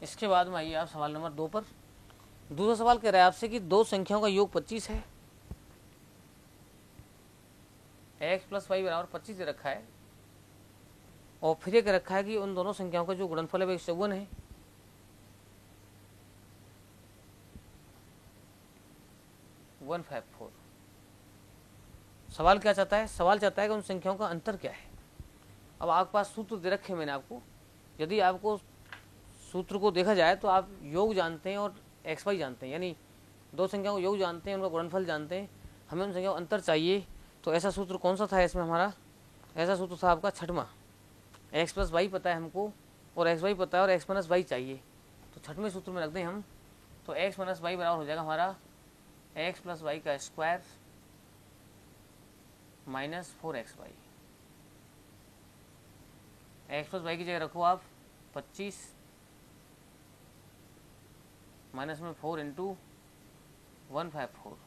इसके बाद में आइए आप सवाल नंबर 2 पर। दूसरा सवाल कह रहा है आपसे कि दो संख्याओं का योग 25 है, x प्लस वाई बराबर 25 दे रखा है, और फिर ये कह रखा है कि उन दोनों संख्याओं का जो गुणनफल है वो 154 है। सवाल क्या चाहता है? सवाल चाहता है कि उन संख्याओं का अंतर क्या है। अब आपके पास सूत्र दे रखे मैंने आपको, यदि आपको सूत्र को देखा जाए तो आप योग जानते हैं और एक्स वाई जानते हैं, यानी दो संख्याओं को योग जानते हैं, उनका गुणनफल जानते हैं, हमें उन संख्याओं का अंतर चाहिए। तो ऐसा सूत्र कौन सा था इसमें हमारा? ऐसा सूत्र था आपका छठवां, एक्स प्लस वाई पता है हमको और एक्स वाई पता है और एक्स माइनस वाई चाहिए। तो छठवें सूत्र में रख दें हम, तो एक्स माइनस वाई बराबर हो जाएगा हमारा एक्स प्लस वाई का square minus 4xy। X plus Y की जगह रखो आप 25 माइनस में 4 इंटू 154,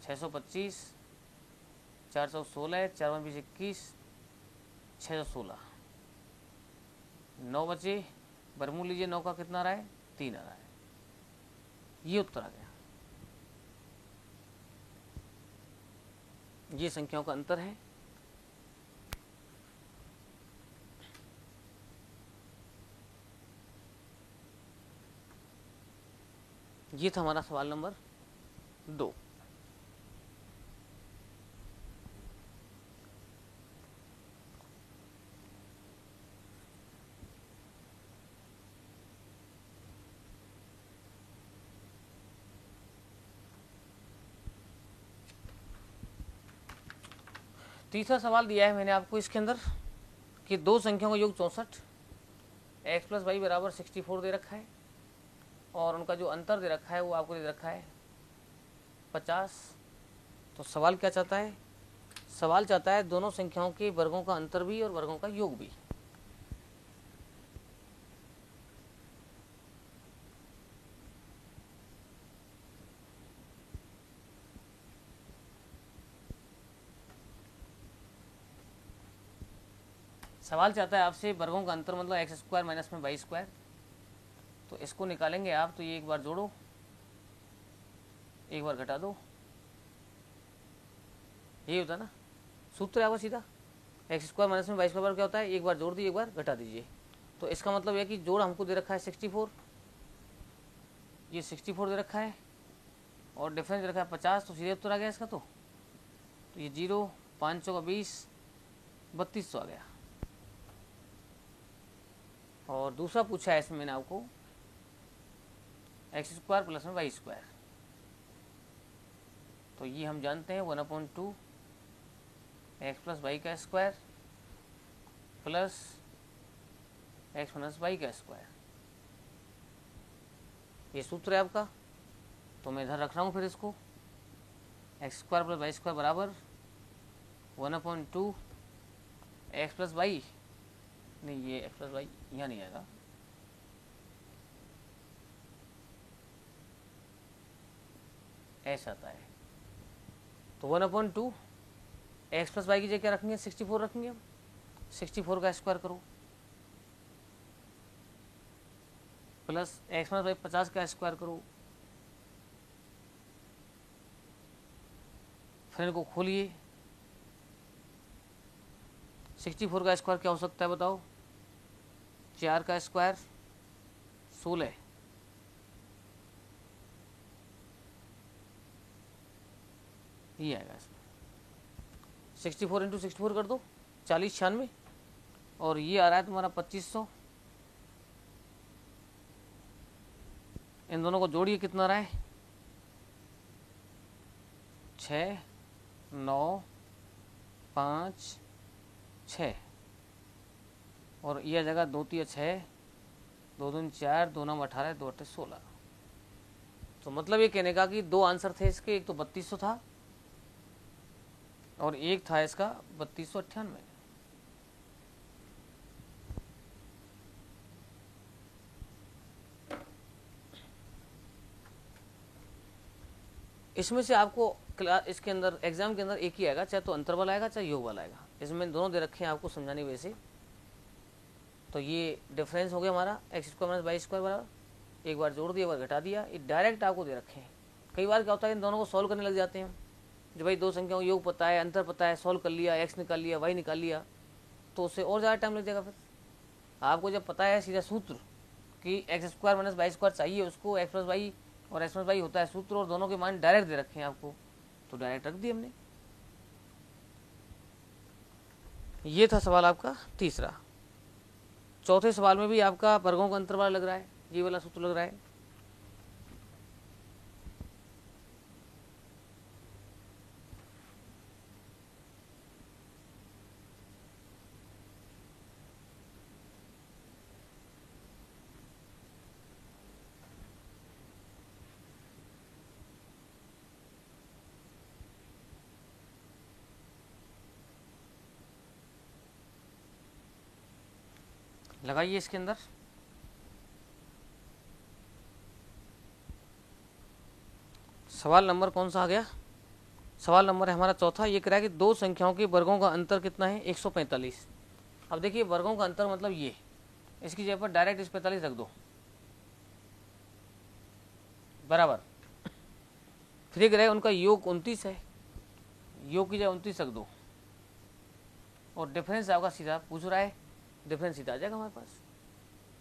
625, 416, 4 में 21, 616, 9 बचे, बरमूल लीजिए, 9 का कितना आ रहा है? 3 आ रहा है। ये उत्तर आ गया। ये संख्याओं का अंतर है। ये था हमारा सवाल नंबर 2। तीसरा सवाल दिया है मैंने आपको इसके अंदर कि दो संख्याओं का योग 64, एक्स प्लस वाई बराबर 64 दे रखा है, और उनका जो अंतर दे रखा है वो आपको दे रखा है 50। तो सवाल क्या चाहता है? सवाल चाहता है दोनों संख्याओं के वर्गों का अंतर भी और वर्गों का योग भी। सवाल चाहता है आपसे वर्गों का अंतर मतलब एक्स स्क्वायर माइनस में वाई स्क्वायर। तो इसको निकालेंगे आप, तो ये एक बार जोड़ो, एक बार घटा दो, ये होता है ना सूत्र है आपका सीधा। एक्स स्क्वायर माइनस में वाई स्क्वायर क्या होता है? एक बार जोड़ दीजिए, एक बार घटा दीजिए। तो इसका मतलब है कि जोड़ हमको दे रखा है 64, ये 64 दे रखा है, और डिफरेंस दे रखा है 50। तो सीधे उत्तर आ गया इसका। तो ये 0, 5 का 20, 32 आ गया। और दूसरा पूछा है इसमें मैंने आपको एक्स स्क्वायर प्लस में वाई स्क्वायर। तो ये हम जानते हैं 1/2 एक्स प्लस वाई का square plus X minus Y का स्क्वायर, ये सूत्र है आपका। तो मैं इधर रख रहा हूँ फिर इसको, X square plus Y square बराबर 1/2 एक्स प्लस वाई, नहीं ये एक्स प्लस वाई यहाँ नहीं आएगा, ऐसा आता है। तो 1/2 एक्स प्लस वाई की जगह क्या रखेंगे? 64 रखेंगे हम। 64 का स्क्वायर करो प्लस एक्स माइनस वाई 50 का स्क्वायर करो, फिर इनको खोलिए। 64 का स्क्वायर क्या हो सकता है बताओ? 4 का स्क्वायर 16, ये आएगा इसमें। 64 इंटू 64 कर दो, 40 96, और ये आ रहा है तुम्हारा 2500। इन दोनों को जोड़िए, कितना आ रहा है? 6 9 5 6, और यह जगह 2 3 6, 2 2 4, 2 9 18, 2 8 16। तो मतलब ये कहने का कि दो आंसर थे इसके, एक तो 3200 था और एक था इसका 3298। इसमें से आपको इसके अंदर एग्जाम के अंदर एक ही आएगा, चाहे तो अंतर वाला आएगा चाहे योग वाला आएगा। इसमें दोनों दे रखे हैं आपको समझाने वैसे। तो ये डिफरेंस हो गया हमारा X square minus Y square बराबर, एक बार जोड़ दिया, एक बार घटा दिया। ये डायरेक्ट आपको दे रखे हैं। कई बार क्या होता है इन दोनों को सॉल्व करने लग जाते हैं हम, जो भाई दो संख्याओं योग पता है, अंतर पता है, सॉल्व कर लिया, एक्स निकाल लिया, वाई निकाल लिया, तो उससे और ज़्यादा टाइम लग जाएगा। फिर आपको जब पता है सीधा सूत्र कि X square minus Y square चाहिए, उसको एक्स प्लस वाई और एक्स प्लस वाई होता है सूत्र, और दोनों के मान डायरेक्ट दे रखे हैं आपको, तो डायरेक्ट रख दिए हमने। ये था सवाल आपका तीसरा। चौथे सवाल में भी आपका वर्गों का अंतर वाला लग रहा है, ये वाला सूत्र लग रहा है। लगाइए इसके अंदर। सवाल नंबर कौन सा आ गया? सवाल नंबर है हमारा चौथा। ये कह रहा है कि दो संख्याओं के वर्गों का अंतर कितना है? 145। अब देखिए वर्गों का अंतर मतलब ये, इसकी जगह पर डायरेक्ट इस 45 रख दो बराबर। फिर कह रहा है उनका योग 29 है, योग की जगह 29 रख दो, और डिफरेंस आपका सीधा पूछ रहा है, डिफरेंस सीधा आ जाएगा हमारे पास।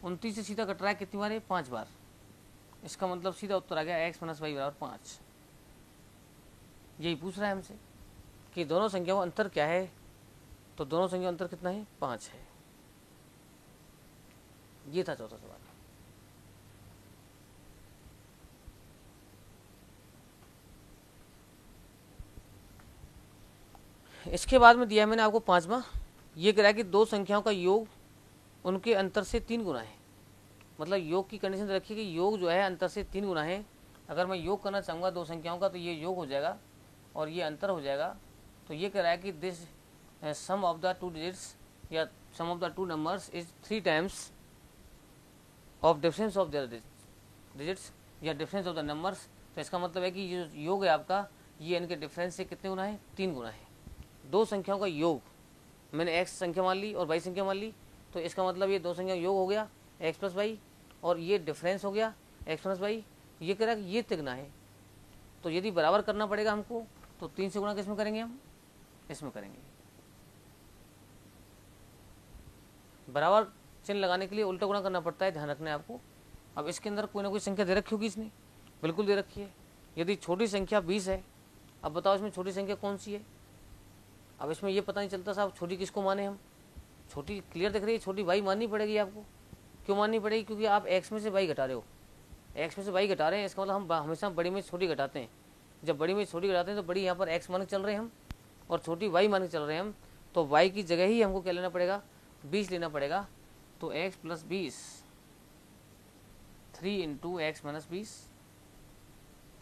29 से सीधा कट रहा है कितनी बार? 5 बार। इसका मतलब सीधा उत्तर आ गया एक्स माइनस वाई बराबर 5। यही पूछ रहा है हमसे कि दोनों संख्याओं का अंतर क्या है, तो दोनों संख्याओं का अंतर कितना है? 5 है। ये था चौथा सवाल। इसके बाद में दिया है मैंने आपको पांचवा। ये कह रहा है कि दो संख्याओं का योग उनके अंतर से 3 गुना है। मतलब योग की कंडीशन रखिए कि योग जो है अंतर से 3 गुना है। अगर मैं योग करना चाहूँगा दो संख्याओं का, तो ये योग हो जाएगा और ये अंतर हो जाएगा। तो ये कह रहा है कि this sum of the two digits या sum of the two numbers is 3 times of difference of their digits या डिफरेंस ऑफ द नंबर्स। तो इसका मतलब है कि ये योग है आपका, ये इनके डिफरेंस से कितने गुना है? 3 गुना है। दो संख्याओं का योग, मैंने एक्स संख्या मान ली और वाई संख्या मान ली, तो इसका मतलब ये दो संख्या योग हो गया एक्स प्लस वाई, और ये डिफरेंस हो गया एक्स प्लस वाई। ये कह रहा है कि ये तिगुना है। तो यदि बराबर करना पड़ेगा हमको, तो 3 से गुणा किसमें करेंगे? हम इसमें करेंगे। बराबर चिन्ह लगाने के लिए उल्टा गुणा करना पड़ता है, ध्यान रखना है आपको। अब इसके अंदर कोई ना कोई संख्या दे रखी होगी, इसने बिल्कुल दे रखी है। यदि छोटी संख्या 20 है, अब बताओ इसमें छोटी संख्या कौन सी है? अब इसमें ये पता नहीं चलता साहब छोटी किसको माने हम। छोटी क्लियर दिख रही है, छोटी वाई माननी पड़ेगी आपको। क्यों माननी पड़ेगी? क्योंकि आप एक्स में से वाई घटा रहे हो, एक्स में से वाई घटा रहे हैं, इसका मतलब हम हमेशा बड़ी में छोटी घटाते हैं। जब बड़ी में छोटी घटाते हैं तो बड़ी यहाँ पर एक्स मान के चल रहे हैं हम, और छोटी वाई मान के चल रहे हैं हम। तो वाई की जगह ही हमको क्या लेना पड़ेगा? 20 लेना पड़ेगा। तो x plus 20, 3 into x minus 20,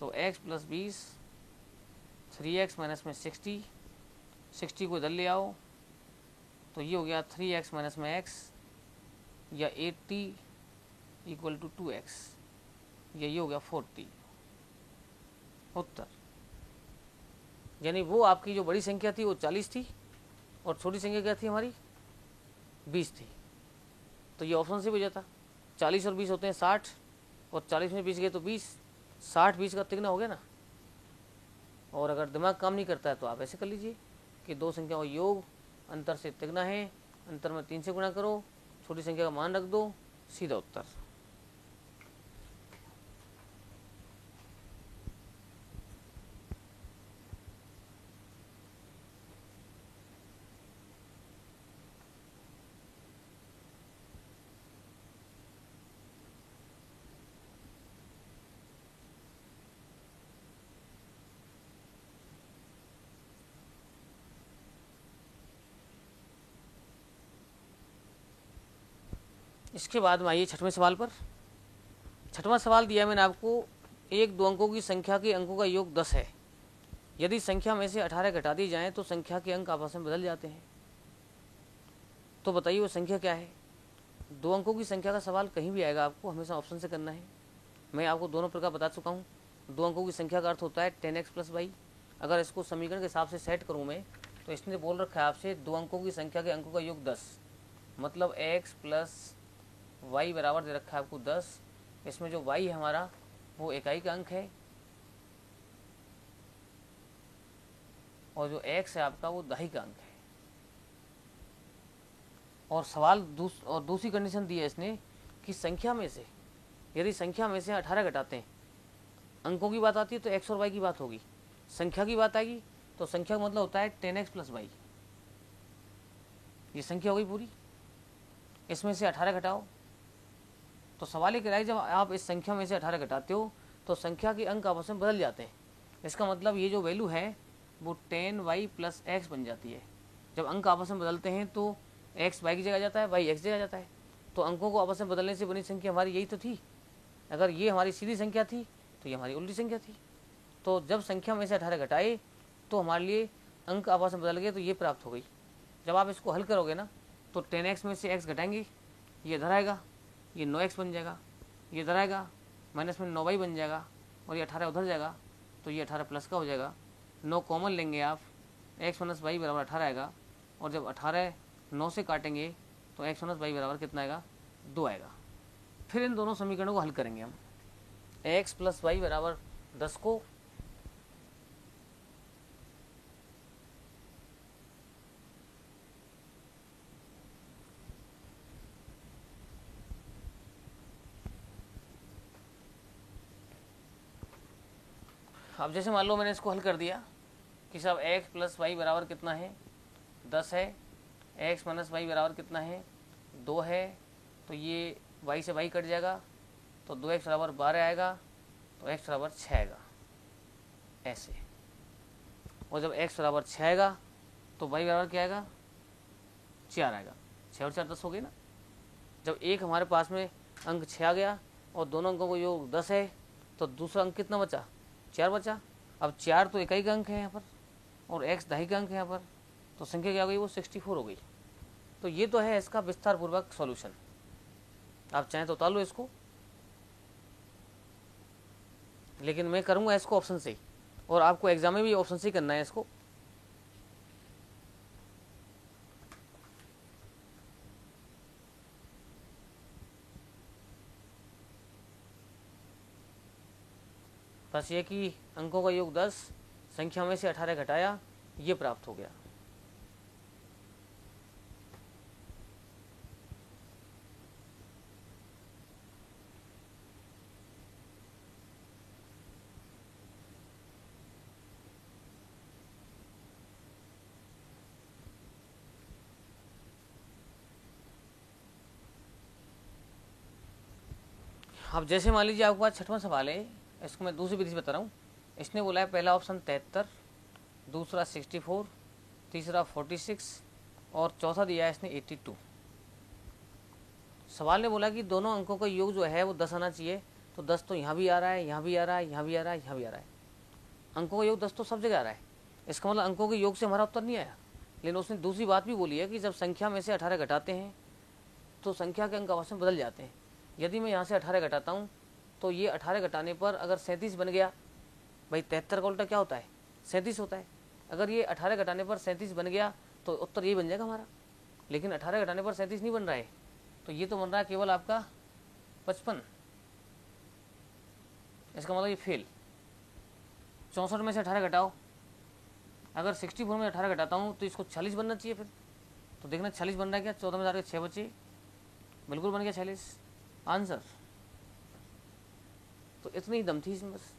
तो एक्स प्लस 20, 3x माइनस में 60, 60 को इधर ले आओ, तो ये हो गया 3x माइनस में x, या 80 इक्वल टू 2x, या ये हो गया 40 उत्तर। यानी वो आपकी जो बड़ी संख्या थी वो 40 थी, और छोटी संख्या क्या थी हमारी? 20 थी। तो ये ऑप्शन से भी जाता, 40 और 20 होते हैं 60, और 40 में 20 गए तो 20, 60-20 का तिगुना हो गया ना। और अगर दिमाग काम नहीं करता है तो आप ऐसे कर लीजिए कि दो संख्याओं का योग अंतर से तिगुना है, अंतर में 3 से गुणा करो, छोटी संख्या का मान रख दो, सीधा उत्तर। इसके बाद में आइए छठवें सवाल पर। छठवां सवाल दिया मैंने आपको, एक दो अंकों की संख्या के अंकों का योग 10 है। यदि संख्या में से 18 घटा दी जाए तो संख्या के अंक आपस में बदल जाते हैं। तो बताइए वो संख्या क्या है? दो अंकों की संख्या का सवाल कहीं भी आएगा आपको हमेशा ऑप्शन से करना है। मैं आपको दोनों प्रकार बता चुका हूँ। दो अंकों की संख्या का अर्थ होता है 10x प्लस वाई। अगर इसको समीकरण के हिसाब से सेट करूँ मैं, तो इसने बोल रखा है आपसे दो अंकों की संख्या के अंकों का योग 10, मतलब x प्लस वाई बराबर दे रखा है आपको 10। इसमें जो y है हमारा वो इकाई का अंक है और जो x है आपका वो दहाई का अंक है। और सवाल दूसरी कंडीशन दी है इसने कि संख्या में से, यदि संख्या में से 18 घटाते हैं, अंकों की बात आती है तो x और y की बात होगी, संख्या की बात आएगी तो संख्या का मतलब होता है 10x प्लस वाई। ये संख्या होगी पूरी, इसमें से 18 घटाओ। तो सवाल ये कह रहा है जब आप इस संख्या में से 18 घटाते हो तो संख्या के अंक आपस में बदल जाते हैं। इसका मतलब ये जो वैल्यू है वो 10y प्लस एक्स बन जाती है। जब अंक आपस में बदलते हैं तो x y की जगह जाता है, y x जगह जाता है। तो अंकों को आपस में बदलने से बनी संख्या हमारी यही तो थी। अगर ये हमारी सीधी संख्या थी तो ये हमारी उल्टी संख्या थी। तो जब संख्या में से 18 घटाए तो हमारे लिए अंक आपस में बदल गए, तो ये प्राप्त हो गई। जब आप इसको हल करोगे ना तो 10x में से x घटाएंगे, ये इधर आएगा, ये 9x बन जाएगा, ये इधर आएगा, माइनस में 9y बन जाएगा और ये 18 उधर जाएगा, तो ये 18 प्लस का हो जाएगा। 9 कॉमन लेंगे आप, x माइनस वाई बराबर 18 आएगा। और जब 18 9 से काटेंगे तो x माइनस वाई बराबर कितना आएगा, 2 आएगा। फिर इन दोनों समीकरणों को हल करेंगे हम। x प्लस वाई बराबर 10 को अब जैसे मान लो मैंने इसको हल कर दिया कि साहब x प्लस वाई बराबर कितना है, 10 है, x माइनस वाई बराबर कितना है, 2 है, तो ये y से y कट जाएगा तो 2x बराबर 12 आएगा, तो x बराबर 6 आएगा ऐसे। और जब x बराबर 6 आएगा तो y बराबर क्या आएगा, 4 आएगा। 6 और 4 10 हो गई ना। जब एक हमारे पास में अंक 6 आ गया और दोनों अंकों को योग 10 है तो दूसरा अंक कितना बचा, 4 बचा। अब 4 तो इकाई का अंक है यहाँ पर और x दहाई का अंक है यहाँ पर, तो संख्या क्या हो गई, वो 64 हो गई। तो ये तो है इसका विस्तार पूर्वक सॉल्यूशन। आप चाहें तो उतार लो इसको, लेकिन मैं करूँगा इसको ऑप्शन से ही, और आपको एग्जाम में भी ऑप्शन से ही करना है इसको। बस ये कि अंकों का योग 10, संख्या में से 18 घटाया, ये प्राप्त हो गया। अब जैसे मान लीजिए आपके पास छठवां सवाल है, इसको मैं दूसरी विधि से बता रहा हूँ। इसने बोला है पहला ऑप्शन 73, दूसरा 64, तीसरा 46 और चौथा दिया है इसने 82। सवाल ने बोला कि दोनों अंकों का योग जो है वो 10 आना चाहिए, तो 10 तो यहाँ भी आ रहा है, यहाँ भी आ रहा है, यहाँ भी आ रहा है, यहाँ भी आ रहा है। अंकों का योग 10 तो सब जगह आ रहा है। इसका मतलब अंकों के योग से हमारा उत्तर नहीं आया। लेकिन उसने दूसरी बात भी बोली है कि जब संख्या में से 18 घटाते हैं तो संख्या के अंक आपस में बदल जाते हैं। यदि मैं यहाँ से 18 घटाता हूँ तो ये 18 घटाने पर अगर 37 बन गया, भाई 73 का उल्टा क्या होता है, 37 होता है। अगर ये 18 घटाने पर 37 बन गया तो उत्तर ये बन जाएगा हमारा। लेकिन 18 घटाने पर 37 नहीं बन रहा है, तो ये तो बन रहा है केवल आपका 55। इसका मतलब ये फेल। 64 में से 18 घटाओ, अगर 64 में 18 घटाता हूँ तो इसको 46 बनना चाहिए फिर। तो देखना 46 बन रहा है क्या, 14 में 4 6 बचे, बिल्कुल बन गया 46 आंसर। तो इतनी ही दम थी इसमें बस।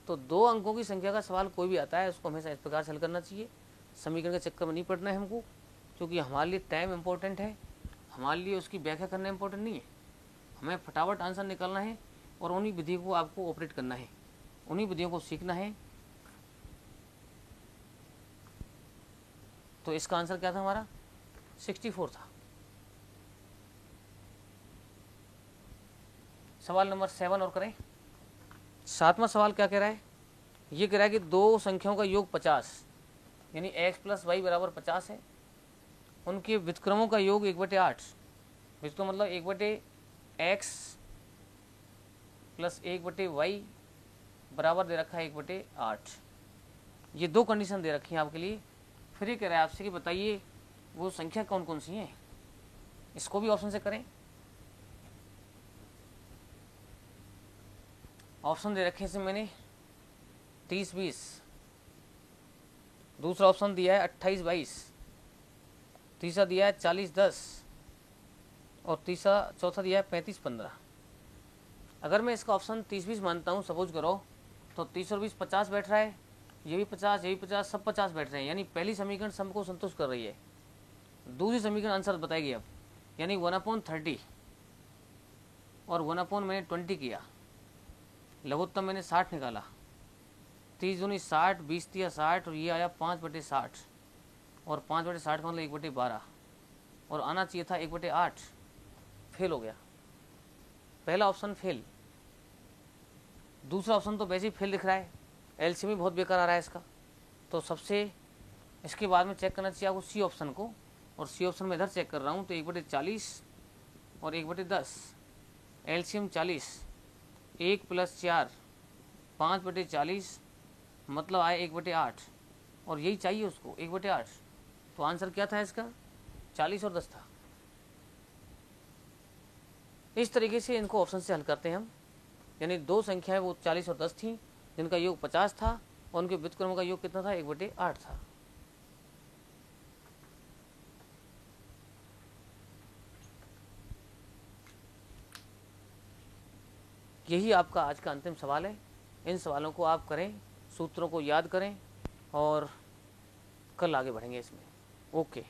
तो 2 अंकों की संख्या का सवाल कोई भी आता है उसको हमेशा इस प्रकार से हल करना चाहिए। समीकरण के चक्कर में नहीं पड़ना है हमको, क्योंकि हमारे लिए टाइम इंपॉर्टेंट है, हमारे लिए उसकी व्याख्या करना इंपॉर्टेंट नहीं है। हमें फटाफट आंसर निकालना है और उन्हीं विधियों को आपको ऑपरेट करना है, उन्हीं विधियों को सीखना है। तो इसका आंसर क्या था हमारा, 64 था। सवाल नंबर 7 और करें। 7वां सवाल क्या कह रहा है, ये कह रहा है कि 2 संख्याओं का योग 50 यानी x प्लस वाई बराबर 50 है। उनके व्युत्क्रमों का योग 1/8, व्युत्क्रम मतलब 1/x प्लस 1/y बराबर दे रखा है 1/8। ये 2 कंडीशन दे रखी हैं आपके लिए। फिर ये कह रहा है आपसे कि बताइए वो संख्या कौन कौन सी हैं। इसको भी ऑप्शन से करें। ऑप्शन दे रखे हैं इसमें मैंने 30-20, दूसरा ऑप्शन दिया है 28-22, तीसरा दिया है 40-10 और चौथा दिया है 35-15। अगर मैं इसका ऑप्शन 30-20 मानता हूँ, सपोज करो, तो 30 और 20 50 बैठ रहा है, ये भी 50, ये भी 50, सब 50 बैठ रहे हैं, यानी पहली समीकरण सबको संतुष्ट कर रही है। दूसरी समीकरण आंसर बताएगी अब, यानी 1/30 और 1 मैंने 20 किया, लघुत्तम मैंने 60 निकाला, 30 दूनी 60, 20 दिया 60 और ये आया 5/60 और 5/60 का मतलब 1/12 और आना चाहिए था 1/8। फेल हो गया, पहला ऑप्शन फेल। दूसरा ऑप्शन तो वैसे ही फेल दिख रहा है, एलसीएम भी बहुत बेकार आ रहा है इसका। तो सबसे इसके बाद में चेक करना चाहिए आपको सी ऑप्शन को, और सी ऑप्शन में इधर चेक कर रहा हूँ तो 1/40 और 1/10, एलसीएम 40, 1 + 4 5/40 मतलब आए 1/8 और यही चाहिए उसको 1/8। तो आंसर क्या था इसका? 40 और 10 था। इस तरीके से इनको ऑप्शन से हल करते हैं हम, यानी दो संख्याएं वो 40 और 10 थी जिनका योग 50 था और उनके व्युत्क्रमों का योग कितना था? 1/8 था। यही आपका आज का अंतिम सवाल है। इन सवालों को आप करें, सूत्रों को याद करें और कल आगे बढ़ेंगे इसमें। ओके।